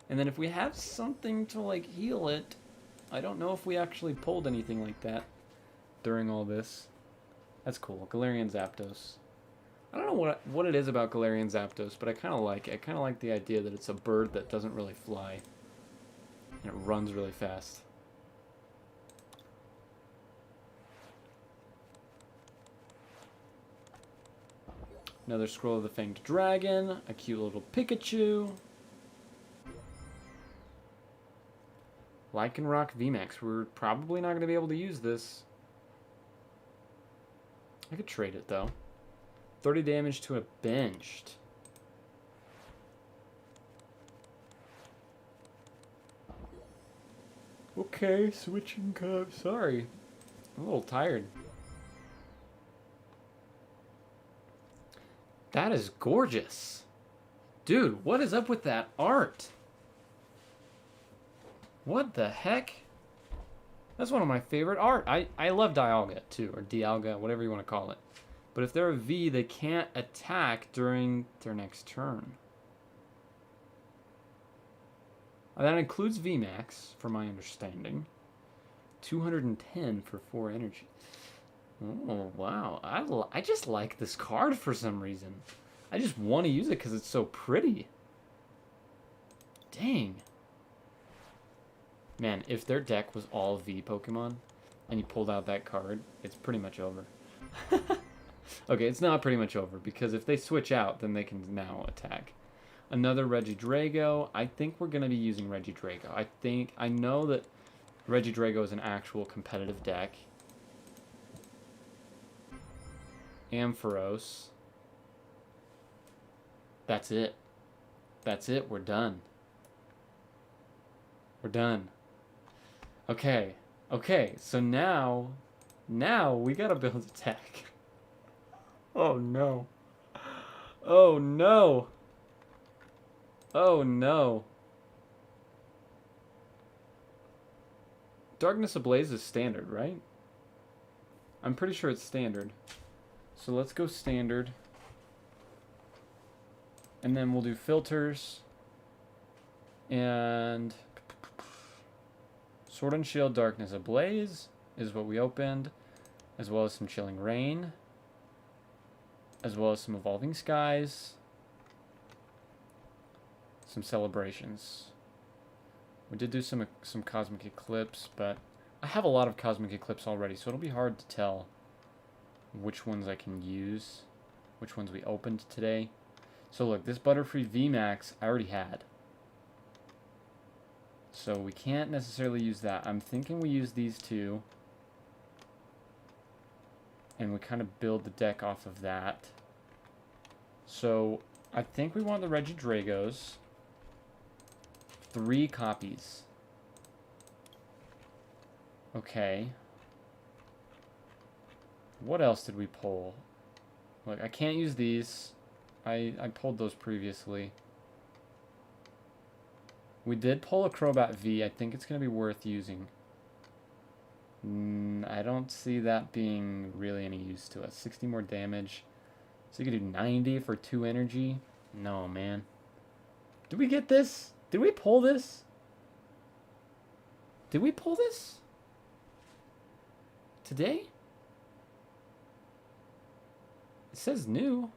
And then if we have something to, like, heal it, I don't know if we actually pulled anything like that during all this. That's cool. Galarian Zapdos. I don't know what it is about Galarian Zapdos, but I kind of like it. I kind of like the idea that it's a bird that doesn't really fly. And it runs really fast. Another Scroll of the Fanged Dragon. A cute little Pikachu. Lycanroc VMAX. We're probably not going to be able to use this. I could trade it, though. 30 damage to a benched. Okay, switching cup. Sorry. I'm a little tired. That is gorgeous. Dude, what is up with that art? What the heck? That's one of my favorite art. I love Dialga, too. Or Dialga, whatever you want to call it. But if they're a V, they can't attack during their next turn. That includes VMAX, from my understanding. 210 for 4 energy. Oh, wow. I just like this card for some reason. I just want to use it because it's so pretty. Dang. Man, if their deck was all V Pokemon, and you pulled out that card, it's pretty much over. Okay, it's not pretty much over, because if they switch out, then they can now attack. Another Regidrago. I think we're going to be using Regidrago. I know that Regidrago is an actual competitive deck. Ampharos. That's it. That's it. We're done. We're done. Okay. Okay, so now we gotta build a deck. Oh no. Oh no. Oh no. Darkness Ablaze is standard, right? I'm pretty sure it's standard. So let's go standard. And then we'll do filters. And Sword and Shield Darkness Ablaze is what we opened. As well as some Chilling Rain. As well as some Evolving Skies. Some Celebrations. We did do some Cosmic Eclipse, but I have a lot of Cosmic Eclipse already, so it'll be hard to tell which ones I can use, which ones we opened today. So look, this Butterfree VMAX I already had. So we can't necessarily use that. I'm thinking we use these two. And we kind of build the deck off of that. So I think we want the Regidragos. 3 copies. Okay. What else did we pull? Look, I can't use these. I pulled those previously. We did pull a Crobat V. I think it's going to be worth using. I don't see that being really any use to us. 60 more damage. So you could do 90 for 2 energy. No, man. Did we get this? Did we pull this? Did we pull this? Today? It says new.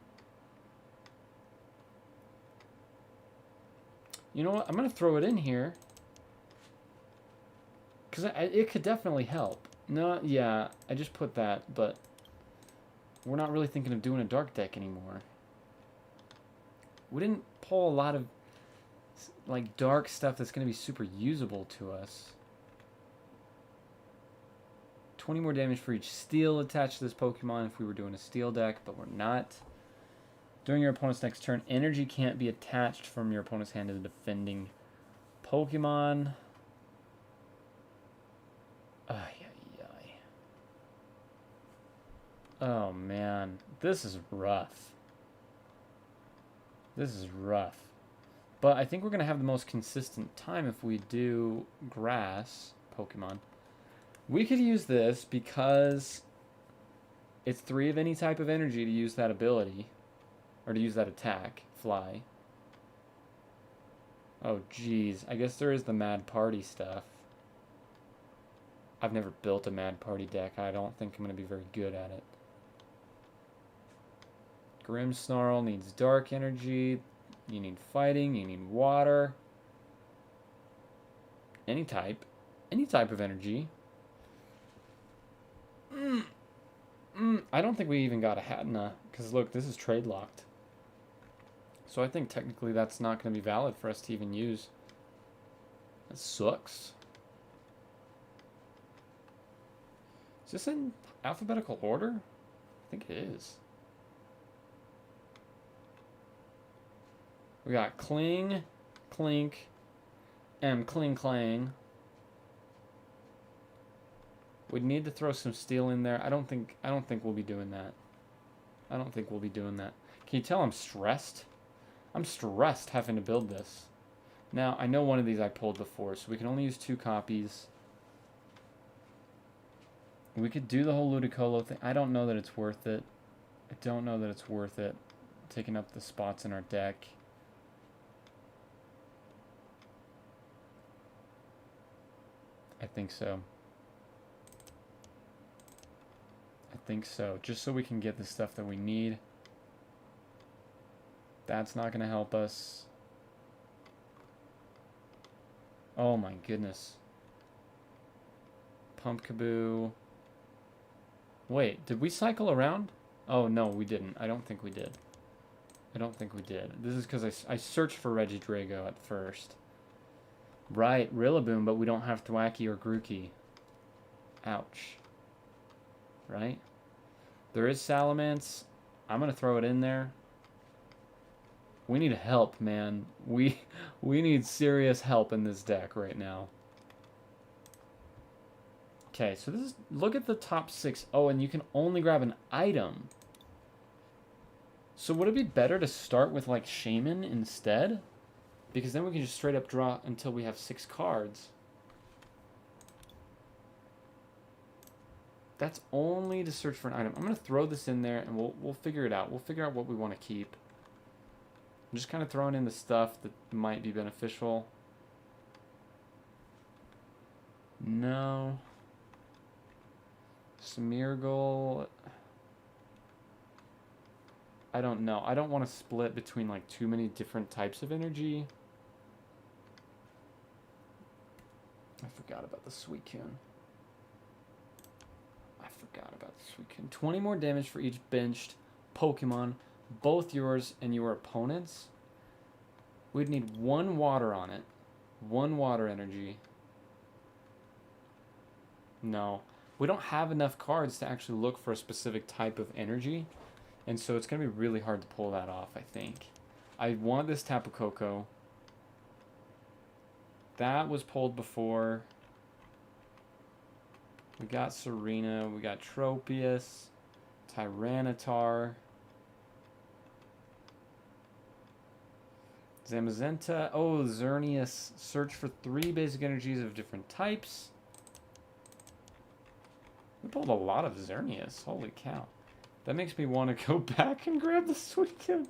You know what? I'm going to throw it in here. Because it could definitely help. No, yeah, I just put that, but we're not really thinking of doing a dark deck anymore. We didn't pull a lot of like dark stuff that's going to be super usable to us. 20 more damage for each steel attached to this Pokemon if we were doing a steel deck, but we're not. During your opponent's next turn, energy can't be attached from your opponent's hand to the defending Pokemon. Oh man, this is rough. This is rough. But I think we're going to have the most consistent time if we do grass Pokemon. We could use this because It's 3 of any type of energy to use that ability. Or to use that attack. Fly. Oh, geez. I guess there is the Mad Party stuff. I've never built a Mad Party deck. I don't think I'm going to be very good at it. Grimmsnarl needs dark energy. You need fighting. You need water. Any type. Any type of energy. I don't think we even got a Hatna. Because look, this is trade locked. So I think technically that's not going to be valid for us to even use. That sucks. Is this in alphabetical order? I think it is. We got Cling, Clink, and Cling Clang. We'd need to throw some steel in there. I don't think we'll be doing that. I don't think we'll be doing that. Can you tell I'm stressed? I'm stressed having to build this. Now, I know one of these I pulled before, so we can only use 2 copies. We could do the whole Ludicolo thing. I don't know that it's worth it. I don't know that it's worth it. Taking up the spots in our deck. I think so. I think so. Just so we can get the stuff that we need. That's not going to help us. Oh my goodness. Pumpkaboo. Wait, did we cycle around? Oh no, we didn't. I don't think we did. I don't think we did. This is because I searched for Regidrago at first. Right, Rillaboom, but we don't have Thwackey or Grookey. Ouch. Right? There is Salamence. I'm going to throw it in there. We need help, man. We need serious help in this deck right now. Okay, so this is, look at the top 6. Oh, and you can only grab an item. So would it be better to start with like Shaman instead? Because then we can just straight up draw until we have 6 cards. That's only to search for an item. I'm going to throw this in there and we'll figure it out. We'll figure out what we want to keep. I'm just kind of throwing in the stuff that might be beneficial. No. Smeargle. I don't know. I don't want to split between like too many different types of energy. I forgot about the Suicune. 20 more damage for each benched Pokemon, both yours and your opponent's. We'd need 1 water on it. 1 water energy. No. We don't have enough cards to actually look for a specific type of energy. And so it's going to be really hard to pull that off, I think. I want this Tapu Koko. That was pulled before. We got Serena. We got Tropius. Tyranitar. Zamazenta. Oh, Xerneas. Search for 3 basic energies of different types. We pulled a lot of Xerneas. Holy cow. That makes me want to go back and grab the Suicune.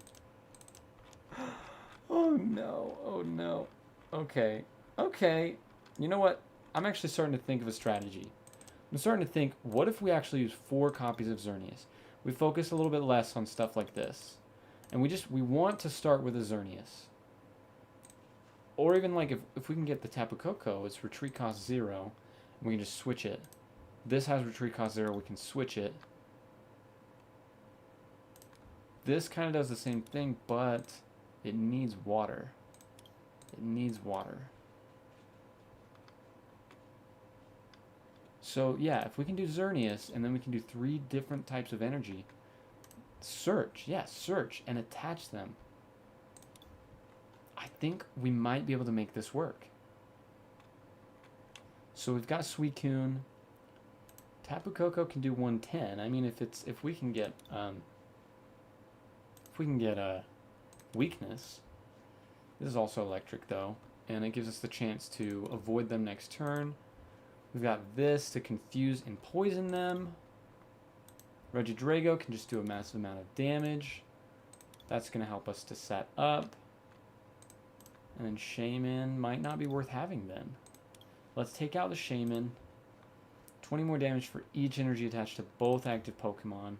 Oh no. Oh no. Okay. Okay. You know what? I'm actually starting to think of a strategy. I'm starting to think, what if we actually use 4 copies of Xerneas? We focus a little bit less on stuff like this. And we want to start with a Xerneas. Or even like if we can get the Tapu Koko, it's retreat cost 0. And we can just switch it. This has retreat cost 0, we can switch it. This kind of does the same thing, but it needs water. It needs water. So yeah, if we can do Xerneas, and then we can do 3 different types of energy. Search, yeah, search, and attach them. I think we might be able to make this work. So we've got Suicune. Tapu Koko can do 110. I mean, if we can get a weakness. This is also electric though, and it gives us the chance to avoid them next turn. We've got this to confuse and poison them. Regidrago can just do a massive amount of damage. That's going to help us to set up. And then Shaman might not be worth having then. Let's take out the Shaman. 20 more damage for each energy attached to both active Pokemon.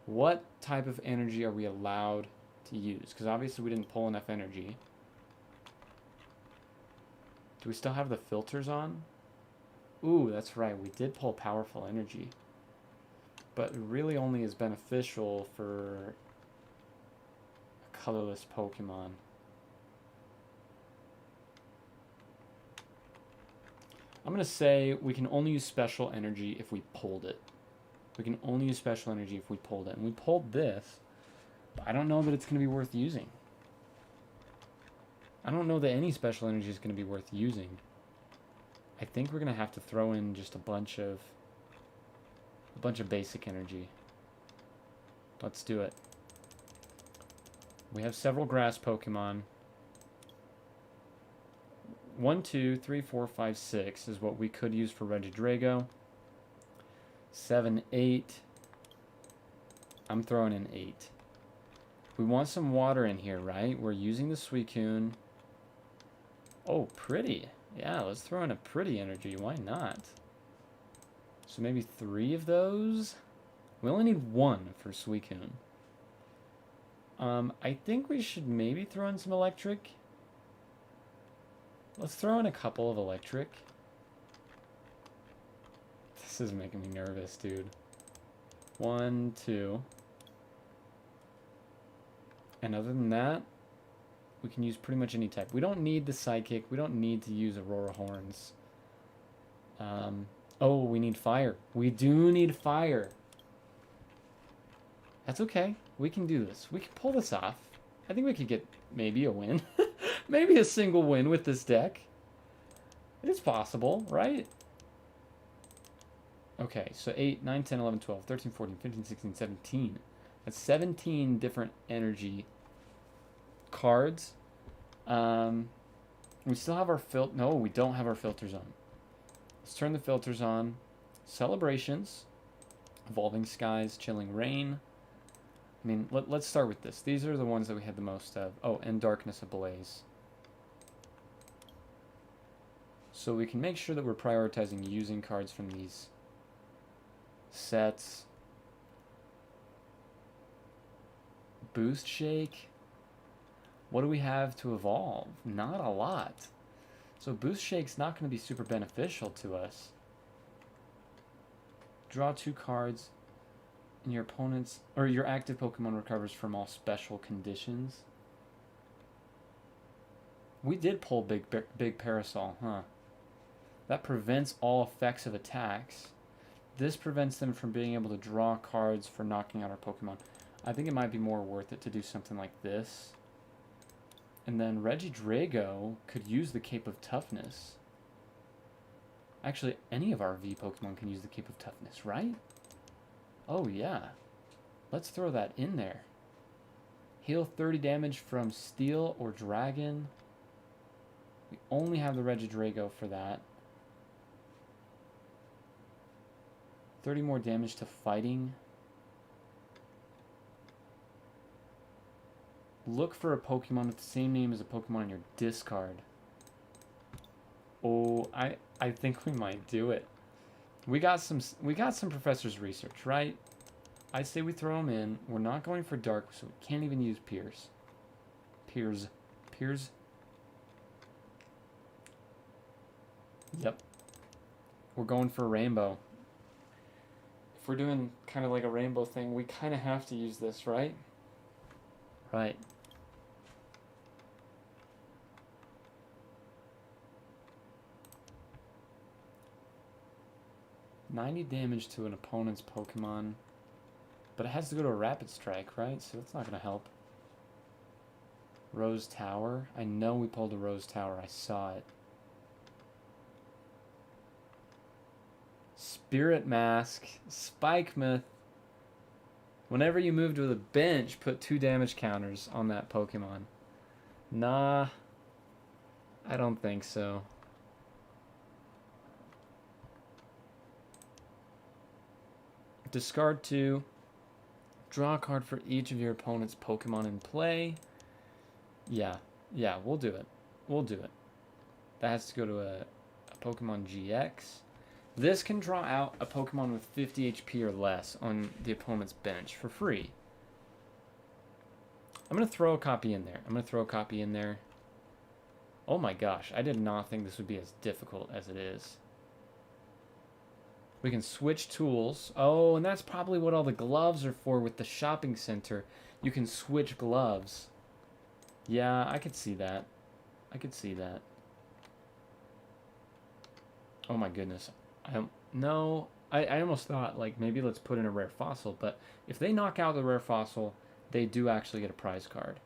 What type of energy are we allowed to use? Because obviously we didn't pull enough energy. Do we still have the filters on? Ooh, that's right. We did pull powerful energy. But it really only is beneficial for a colorless Pokemon. I'm going to say we can only use special energy if we pulled it. We can only use special energy if we pulled it. And we pulled this, but I don't know that it's going to be worth using. I don't know that any special energy is going to be worth using. I think we're going to have to throw in just a bunch of basic energy. Let's do it. We have several grass Pokemon. 1, 2, 3, 4, 5, 6 is what we could use for Regidrago. 7, 8. I'm throwing in 8. We want some water in here, right? We're using the Suicune. Oh, pretty. Yeah, let's throw in a pretty energy. Why not? So maybe 3 of those? We only need 1 for Suicune. I think we should maybe throw in some electric. Let's throw in a couple of electric. This is making me nervous, dude. 1, 2. And other than that, we can use pretty much any type. We don't need the Psychic. We don't need to use Aurora Horns. Oh, we need fire. We do need fire. That's okay. We can do this. We can pull this off. I think we could get maybe a win. Maybe a single win with this deck. It's possible, right? Okay, so 8, 9, 10, 11, 12, 13, 14, 15, 16, 17. That's 17 different energy cards. We still have our no, we don't have our filters on. Let's turn the filters on. Celebrations. Evolving Skies, Chilling Rain. I mean, let's start with this. These are the ones that we had the most of. Oh, and Darkness Ablaze. So we can make sure that we're prioritizing using cards from these sets. Boost Shake. What do we have to evolve? Not a lot. So Boost Shake's not going to be super beneficial to us. Draw 2 cards. And your opponent's, or your active Pokemon recovers from all special conditions. We did pull Big Parasol, huh? That prevents all effects of attacks. This prevents them from being able to draw cards for knocking out our Pokemon. I think it might be more worth it to do something like this. And then Regidrago could use the Cape of Toughness. Actually, any of our V Pokemon can use the Cape of Toughness, right? Oh, yeah. Let's throw that in there. Heal 30 damage from Steel or Dragon. We only have the Regidrago for that. 30 more damage to Fighting. Look for a Pokemon with the same name as a Pokemon in your discard. Oh, I think we might do it. We got some professor's research, right? I say we throw them in. We're not going for dark, so we can't even use Piers. Piers. Yep. We're going for rainbow. If we're doing kind of like a rainbow thing, we kind of have to use this, right? Right. $90 damage to an opponent's Pokemon. But it has to go to a Rapid Strike, right? So that's not going to help. Rose Tower. I know we pulled a Rose Tower. I saw it. Spirit Mask. Spike Myth. Whenever you move to the bench, put 2 damage counters on that Pokemon. Nah. I don't think so. Discard 2. Draw a card for each of your opponent's Pokemon in play. Yeah, we'll do it. We'll do it. That has to go to a Pokemon GX. This can draw out a Pokemon with 50 HP or less on the opponent's bench for free. I'm going to throw a copy in there. Oh my gosh, I did not think this would be as difficult as it is. We can switch tools. Oh, and that's probably what all the gloves are for with the shopping center. You can switch gloves. Yeah, I could see that. Oh my goodness. I almost thought, like, maybe let's put in a rare fossil, but if they knock out the rare fossil, they do actually get a prize card,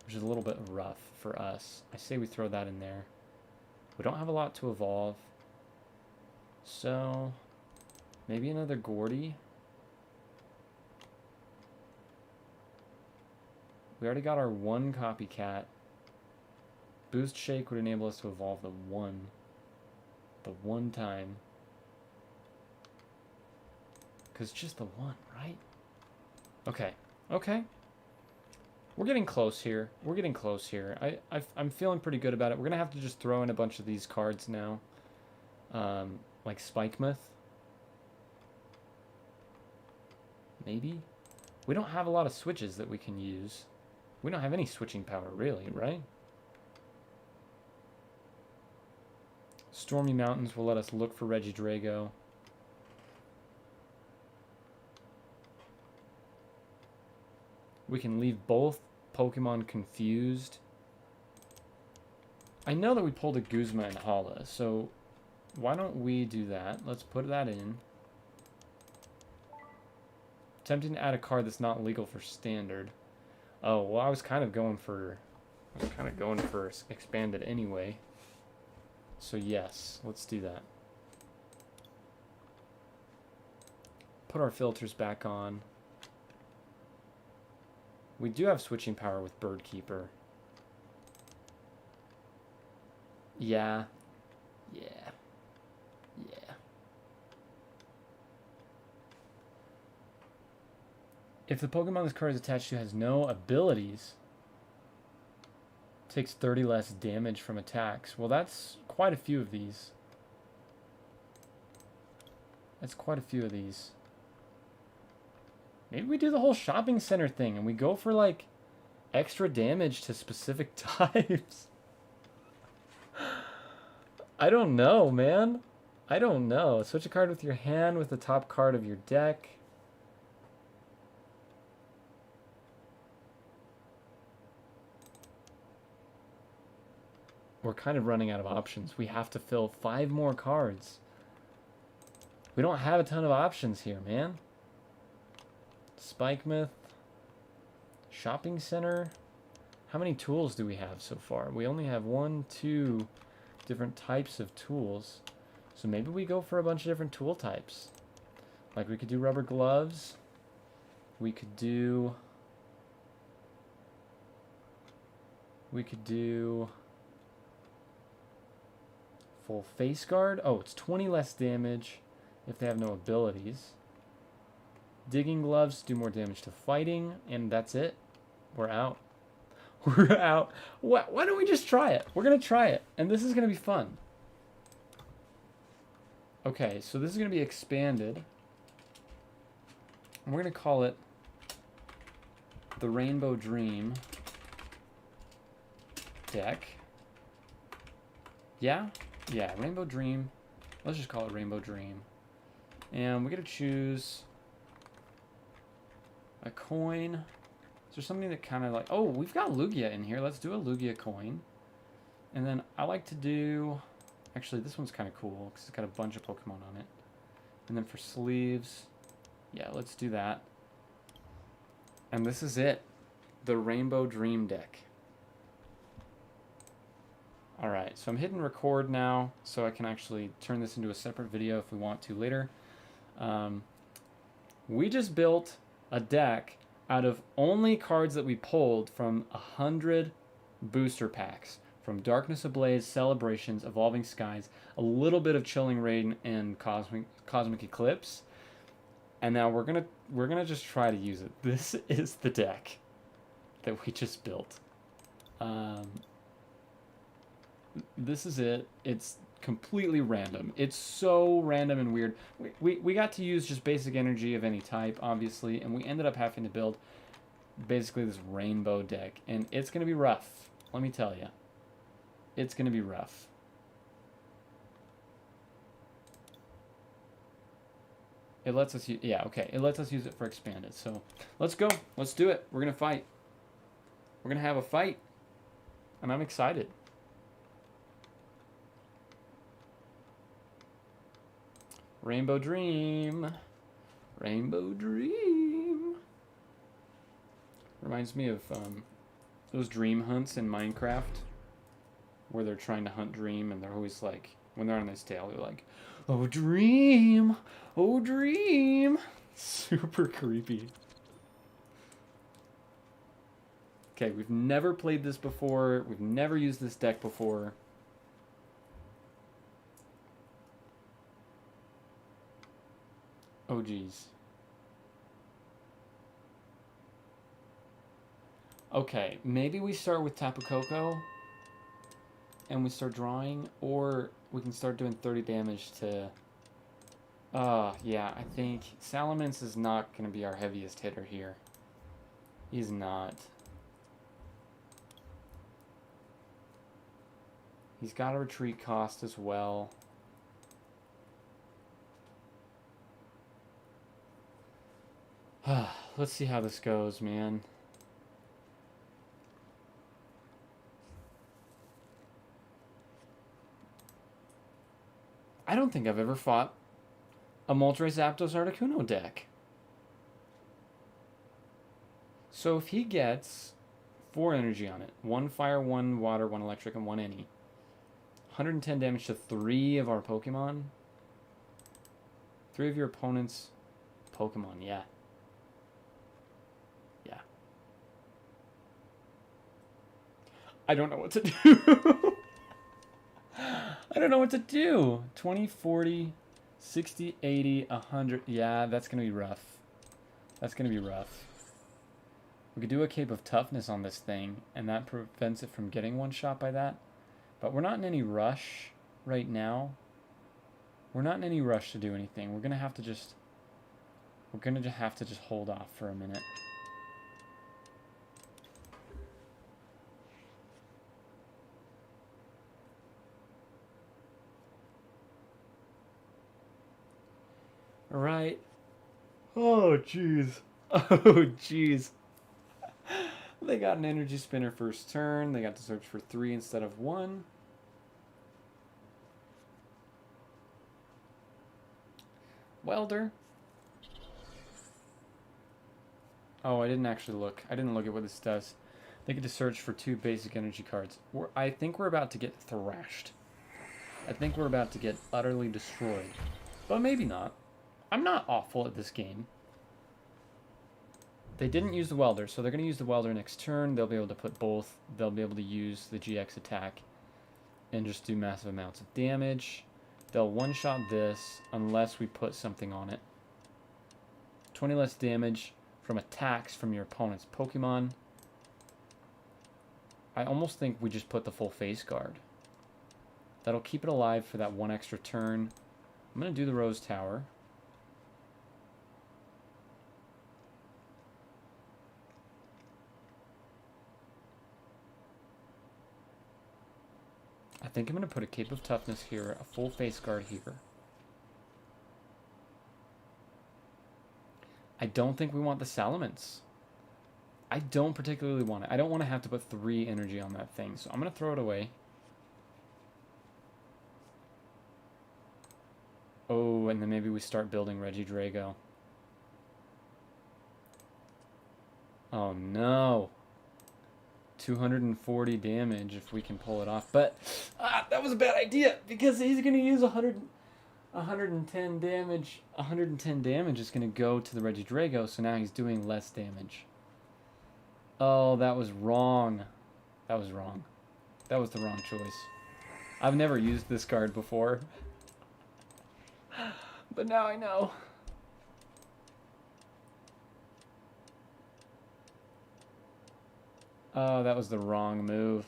which is a little bit rough for us. I say we throw that in there. We don't have a lot to evolve, so maybe another Gordy. We already got our one copycat. Boost Shake would enable us to evolve the one time. Because just the one, right? Okay. We're getting close here. I'm feeling pretty good about it. We're going to have to just throw in a bunch of these cards now. Like Spikemuth. Maybe? We don't have a lot of switches that we can use. We don't have any switching power, really, right? Stormy Mountains will let us look for Regidrago. We can leave both Pokemon confused. I know that we pulled a Guzma and Hala, so why don't we do that? Let's put that in. Tempting to add a card that's not legal for standard. Oh, well, I was kind of going for expanded anyway. So yes, let's do that. Put our filters back on. We do have switching power with Birdkeeper. Yeah. If the Pokemon this card is attached to has no abilities, takes 30 less damage from attacks. Well, that's quite a few of these. Maybe we do the whole shopping center thing and we go for, like, extra damage to specific types. I don't know, man. I don't know. Switch a card with your hand with the top card of your deck. We're kind of running out of options. We have to fill 5 more cards. We don't have a ton of options here, man. Spikemuth. Shopping center. How many tools do we have so far? We only have 1, 2 different types of tools. So maybe we go for a bunch of different tool types. Like we could do rubber gloves. We could do full face guard. Oh, it's 20 less damage if they have no abilities. Digging gloves do more damage to fighting, and that's it. We're out. We're out. Why don't we just try it? We're going to try it, and this is going to be fun. Okay, so this is going to be expanded. And we're going to call it the Rainbow Dream deck. Yeah, Rainbow Dream. Let's just call it Rainbow Dream. And we get to choose a coin. Is there something that kind of like... Oh, we've got Lugia in here. Let's do a Lugia coin. And then I like to do... Actually, this one's kind of cool because it's got a bunch of Pokemon on it. And then for sleeves... Yeah, let's do that. And this is it. The Rainbow Dream deck. Alright, so I'm hitting record now, so I can actually turn this into a separate video if we want to later. We just built a deck out of only cards that we pulled from 100 booster packs. From Darkness Ablaze, Celebrations, Evolving Skies, a little bit of Chilling Rain, and Cosmic Eclipse. And now we're gonna just try to use it. This is the deck that we just built. This is it. It's completely random. It's so random and weird. We got to use just basic energy of any type, obviously, and we ended up having to build basically this rainbow deck, and it's gonna be rough. Let me tell you, it's gonna be rough. It lets us use, yeah, okay. It lets us use it for expanded. So let's go. Let's do it. We're gonna fight. We're gonna have a fight, and I'm excited. Rainbow Dream. Rainbow Dream. Reminds me of those dream hunts in Minecraft where they're trying to hunt dream and they're always like, when they're on this tail, they're like, oh dream, oh dream. Super creepy. Okay, we've never played this before. We've never used this deck before. Oh geez. Okay, maybe we start with Tapu Koko and we start drawing, or we can start doing 30 damage to... yeah, I think Salamence is not going to be our heaviest hitter here. He's not. He's got a retreat cost as well. Let's see how this goes, man. I don't think I've ever fought a Moltres Zapdos Articuno deck. So if he gets 4 energy on it, 1 fire, 1 water, 1 electric, and 1 any, 110 damage to 3 of our Pokemon. 3 of your opponent's Pokemon, yeah. Yeah. I don't know what to do. I don't know what to do. 20, 40, 60, 80, 100. Yeah, that's going to be rough. That's going to be rough. We could do a Cape of Toughness on this thing, and that prevents it from getting one shot by that. But we're not in any rush right now. We're not in any rush to do anything. We're going to have to just... We're going to have to just hold off for a minute. Alright. Oh, jeez. Oh, jeez. They got an energy spinner first turn. They got to search for 3 instead of 1. Welder. Oh, I didn't actually look. I didn't look at what this does. They get to search for 2 basic energy cards. I think we're about to get thrashed. I think we're about to get utterly destroyed. But maybe not. I'm not awful at this game. They didn't use the welder, so they're going to use the welder next turn. They'll be able to put both. They'll be able to use the GX attack and just do massive amounts of damage. They'll one-shot this unless we put something on it. 20 less damage from attacks from your opponent's Pokemon. I almost think we just put the full face guard. That'll keep it alive for that 1 extra turn. I'm going to do the Rose Tower. I think I'm going to put a Cape of Toughness here, a full face guard here. I don't think we want the Salamence. I don't particularly want it. I don't want to have to put 3 energy on that thing, so I'm going to throw it away. Oh, and then maybe we start building Regidrago. Oh no. 240 damage if we can pull it off. But that was a bad idea because he's going to use 110 damage. 110 damage is going to go to the Regidrago, so now he's doing less damage. Oh, that was wrong. That was wrong. That was the wrong choice. I've never used this card before. But now I know. Oh, that was the wrong move.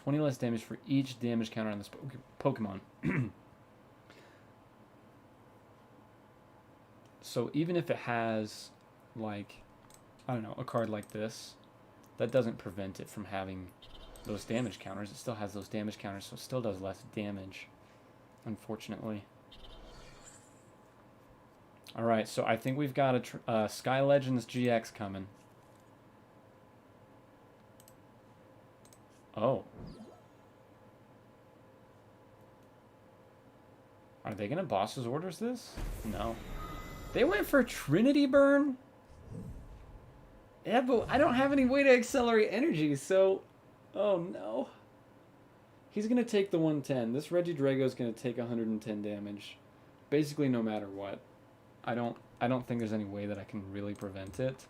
$20 less damage for each damage counter on this Pokemon. So even if it has, like, I don't know, a card like this, that doesn't prevent it from having those damage counters. It still has those damage counters, so it still does less damage, unfortunately. Alright, so I think we've got a Sky Legends GX coming. Oh. Are they going to boss's orders this? No. They went for Trinity Burn? Yeah, but I don't have any way to accelerate energy, so... Oh, no. He's going to take the 110. This Regidrago is going to take 110 damage. Basically no matter what. I don't think there's any way that I can really prevent it.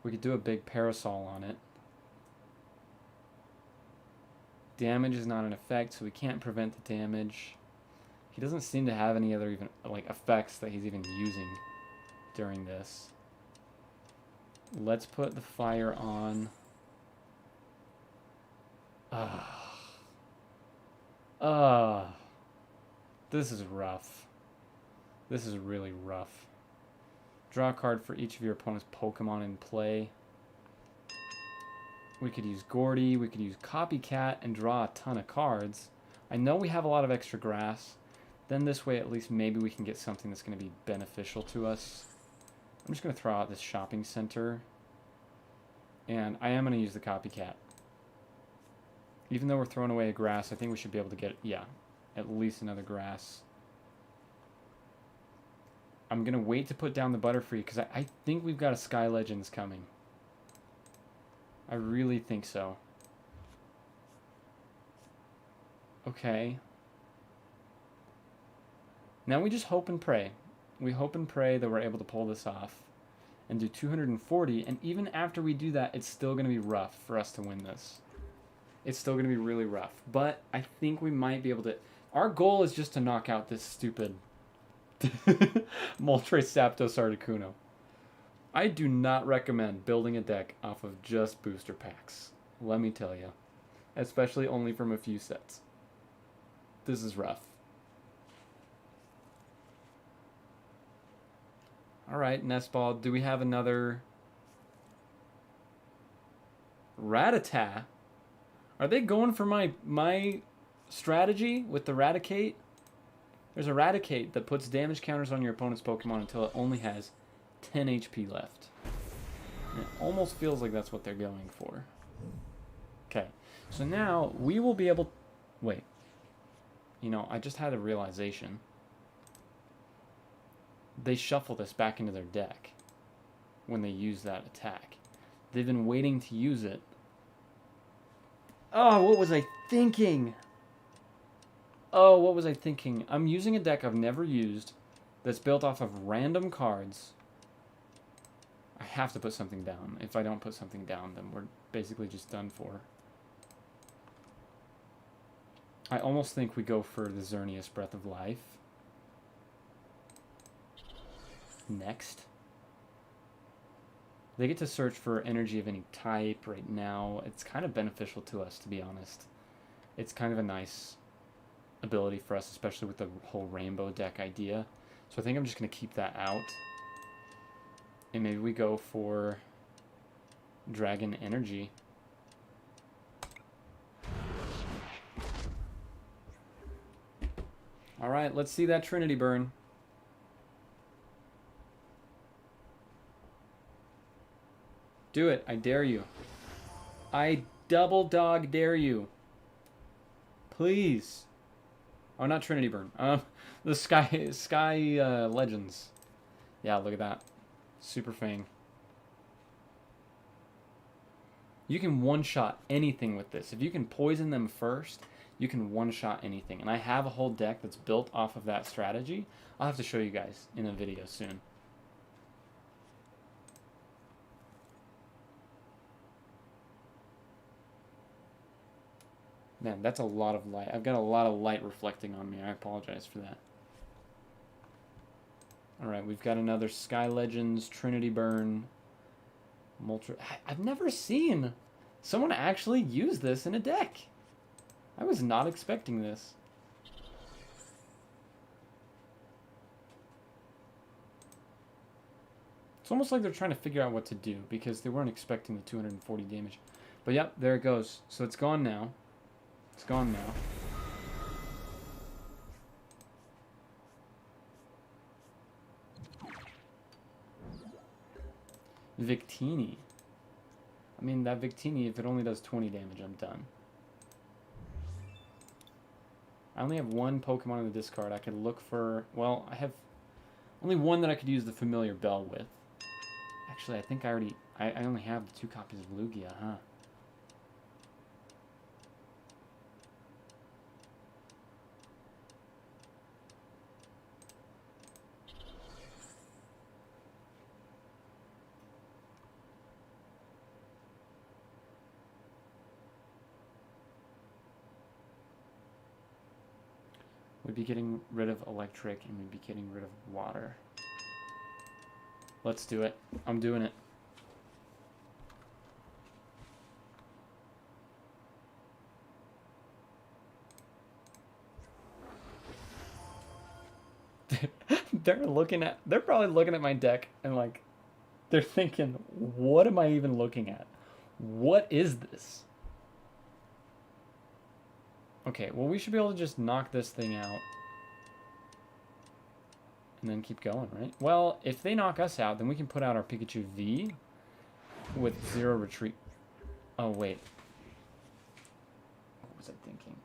We could do a big Parasol on it. Damage is not an effect, so we can't prevent the damage. He doesn't seem to have any other even like effects that he's even using during this. Let's put the fire on. This is rough. This is really rough. Draw a card for each of your opponent's Pokemon in play. We could use Gordy, we could use Copycat and draw a ton of cards. I know we have a lot of extra grass. Then this way at least maybe we can get something that's going to be beneficial to us. I'm just going to throw out this shopping center. And I am going to use the Copycat. Even though we're throwing away a grass, I think we should be able to get, yeah, at least another grass. I'm going to wait to put down the Butterfree because I think we've got a Sky Legends coming. I really think so. Okay. Now we just hope and pray. We hope and pray that we're able to pull this off and do 240, and even after we do that, it's still going to be rough for us to win this. It's still going to be really rough, but I think we might be able to... Our goal is just to knock out this stupid Moltres Zapdos Articuno. I do not recommend building a deck off of just booster packs, let me tell you. Especially only from a few sets. This is rough. Alright, Nestball, do we have another... Rattata? Are they going for my strategy with the Raticate? There's a Raticate that puts damage counters on your opponent's Pokemon until it only has 10 HP left. And it almost feels like that's what they're going for. Okay, so now we will be able... Wait. You know, I just had a realization. They shuffle this back into their deck when they use that attack. They've been waiting to use it. Oh, what was I thinking? Oh, what was I thinking? I'm using a deck I've never used that's built off of random cards. I have to put something down. If I don't put something down, then we're basically just done for. I almost think we go for the Xerneas Breath of Life. Next. They get to search for energy of any type right now. It's kind of beneficial to us, to be honest. It's kind of a nice ability for us, especially with the whole rainbow deck idea. So I think I'm just going to keep that out. And maybe we go for Dragon Energy. Alright, let's see that Trinity burn. Do it. I dare you. I double dog dare you. Please. Oh, not Trinity Burn. The Sky Legends. Yeah, look at that. Super Fang. You can one-shot anything with this. If you can poison them first, you can one-shot anything. And I have a whole deck that's built off of that strategy. I'll have to show you guys in a video soon. Man, that's a lot of light. I've got a lot of light reflecting on me. I apologize for that. Alright, we've got another Sky Legends, Trinity Burn, Moltres. I've never seen someone actually use this in a deck. I was not expecting this. It's almost like they're trying to figure out what to do because they weren't expecting the 240 damage. But yep, there it goes. So it's gone now. It's gone now. Victini. I mean, that Victini, if it only does 20 damage, I'm done. I only have one Pokemon in the discard. I could look for... Well, I have only one that I could use the Familiar Bell with. Actually, I think I already... I only have the 2 copies of Lugia, huh? We'd be getting rid of electric and we'd be getting rid of water. Let's do it. I'm doing it. They're probably looking at my deck and like, they're thinking, what am I even looking at? What is this? Okay, well, we should be able to just knock this thing out. And then keep going, right? Well, if they knock us out, then we can put out our Pikachu V with 0 retreat. Oh, wait. What was I thinking?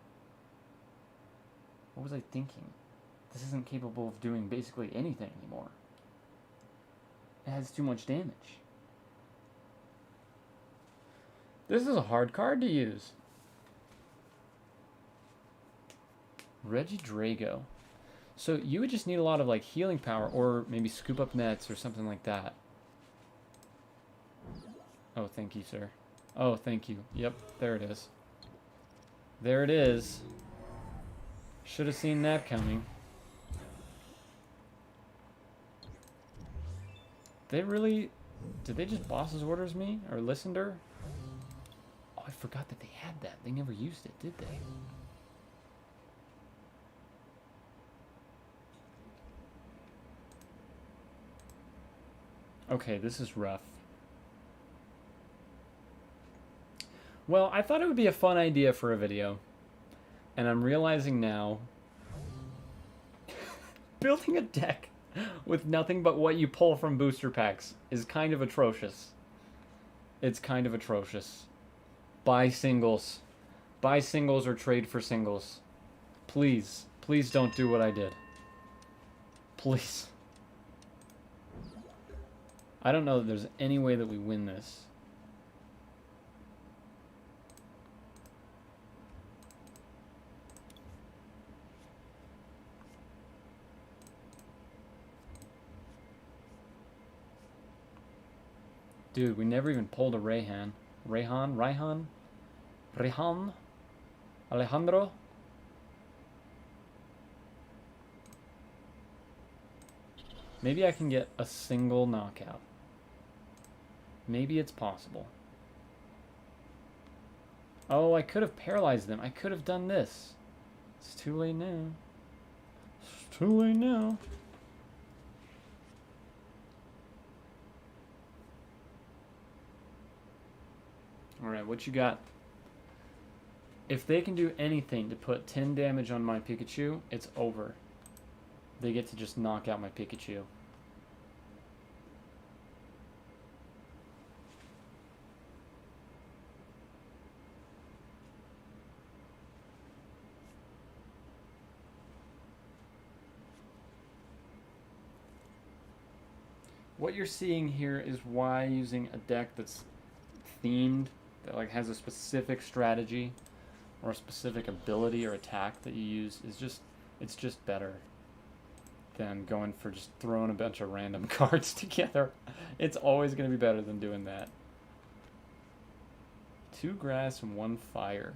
What was I thinking? This isn't capable of doing basically anything anymore. It has too much damage. This is a hard card to use. Regidrago. So you would just need a lot of like healing power or maybe scoop up nets or something like that. Oh, thank you, sir. Oh, thank you. Yep, there it is. There it is. Should have seen that coming. They really... Did they just boss's orders me? Or listened to her? Oh, I forgot that they had that. They never used it, did they? Okay, this is rough. Well, I thought it would be a fun idea for a video. And I'm realizing now... building a deck with nothing but what you pull from booster packs is kind of atrocious. It's kind of atrocious. Buy singles. Buy singles or trade for singles. Please. Please don't do what I did. Please. I don't know that there's any way that we win this. Dude, we never even pulled a Raihan. Raihan? Alejandro? Maybe I can get a single knockout. Maybe it's possible. Oh, I could have paralyzed them. I could have done this. It's too late now. It's too late now. Alright, what you got? If they can do anything to put 10 damage on my Pikachu, it's over. They get to just knock out my Pikachu. What you're seeing here is why using a deck that's themed, that like has a specific strategy or a specific ability or attack that you use is just, it's just better than going for just throwing a bunch of random cards together. It's always going to be better than doing that. 2 grass and 1 fire.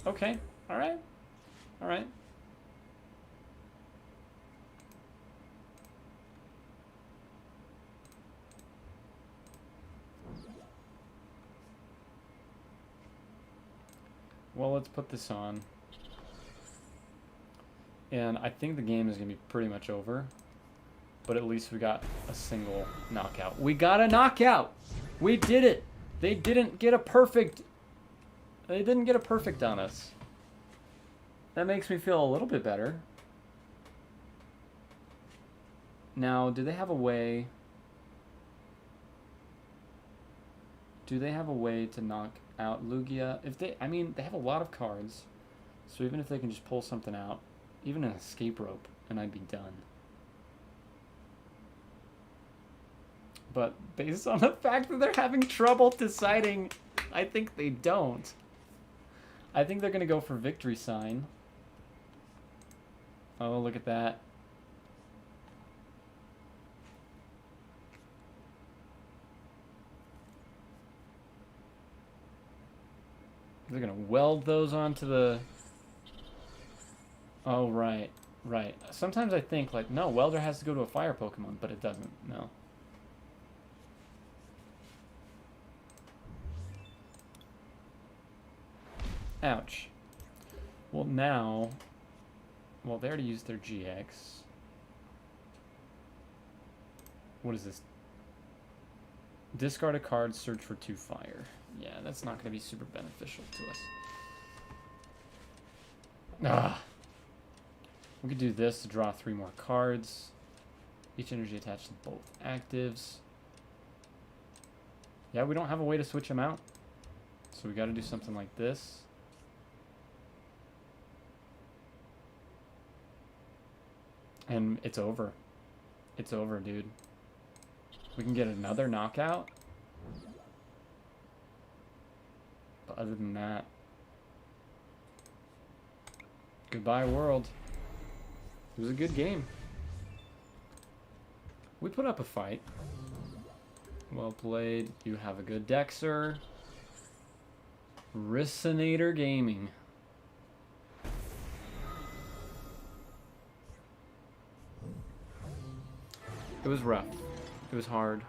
Okay. All right. All right. Well, let's put this on. And I think the game is going to be pretty much over. But at least we got a single knockout. We got a knockout! We did it! They didn't get a perfect... They didn't get a perfect on us. That makes me feel a little bit better. Now, do they have a way... Do they have a way to knock out Lugia? If they... I mean, they have a lot of cards. So even if they can just pull something out, even an escape rope, and I'd be done. But based on the fact that they're having trouble deciding, I think they don't. I think they're going to go for Victory Sign. Oh, look at that. They're going to weld those onto the... Oh, right. Right. Sometimes I think, like, no, Welder has to go to a fire Pokemon, but it doesn't. No. Ouch. Well, now... Well, they already used their GX. What is this? Discard a card, search for 2 fire. Yeah, that's not going to be super beneficial to us. Ah. We could do this to draw 3 more cards. Each energy attached to both actives. Yeah, we don't have a way to switch them out. So we got to do something like this. And it's over. It's over, dude. We can get another knockout. But other than that... Goodbye, world. It was a good game. We put up a fight. Well played. You have a good deck, sir. Risinator Gaming. It was rough. It was hard.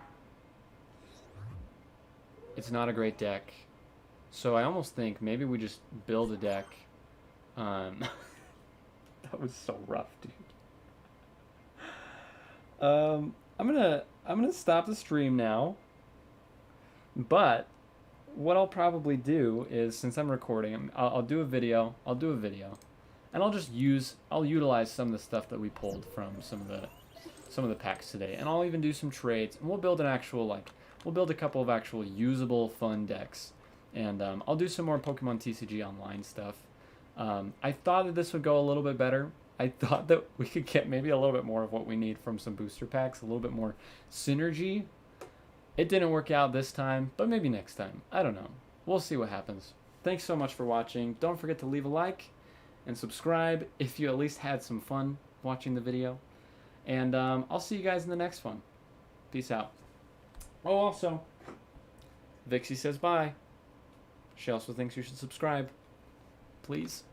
It's not a great deck. So I almost think maybe we just build a deck. That was so rough, dude. I'm gonna stop the stream now. But what I'll probably do is, since I'm recording, I'll do a video. And I'll utilize some of the stuff that we pulled from some of the packs today, and I'll even do some trades, and we'll build a couple of actual usable fun decks, and I'll do some more Pokemon TCG Online stuff. I thought that this would go a little bit better. I thought that we could get maybe a little bit more of what we need from some booster packs, a little bit more synergy. It didn't work out this time, but maybe next time. I don't know. We'll see what happens. Thanks so much for watching. Don't forget to leave a like and subscribe if you at least had some fun watching the video. And I'll see you guys in the next one. Peace out. Oh, also, Vixie says bye. She also thinks you should subscribe. Please.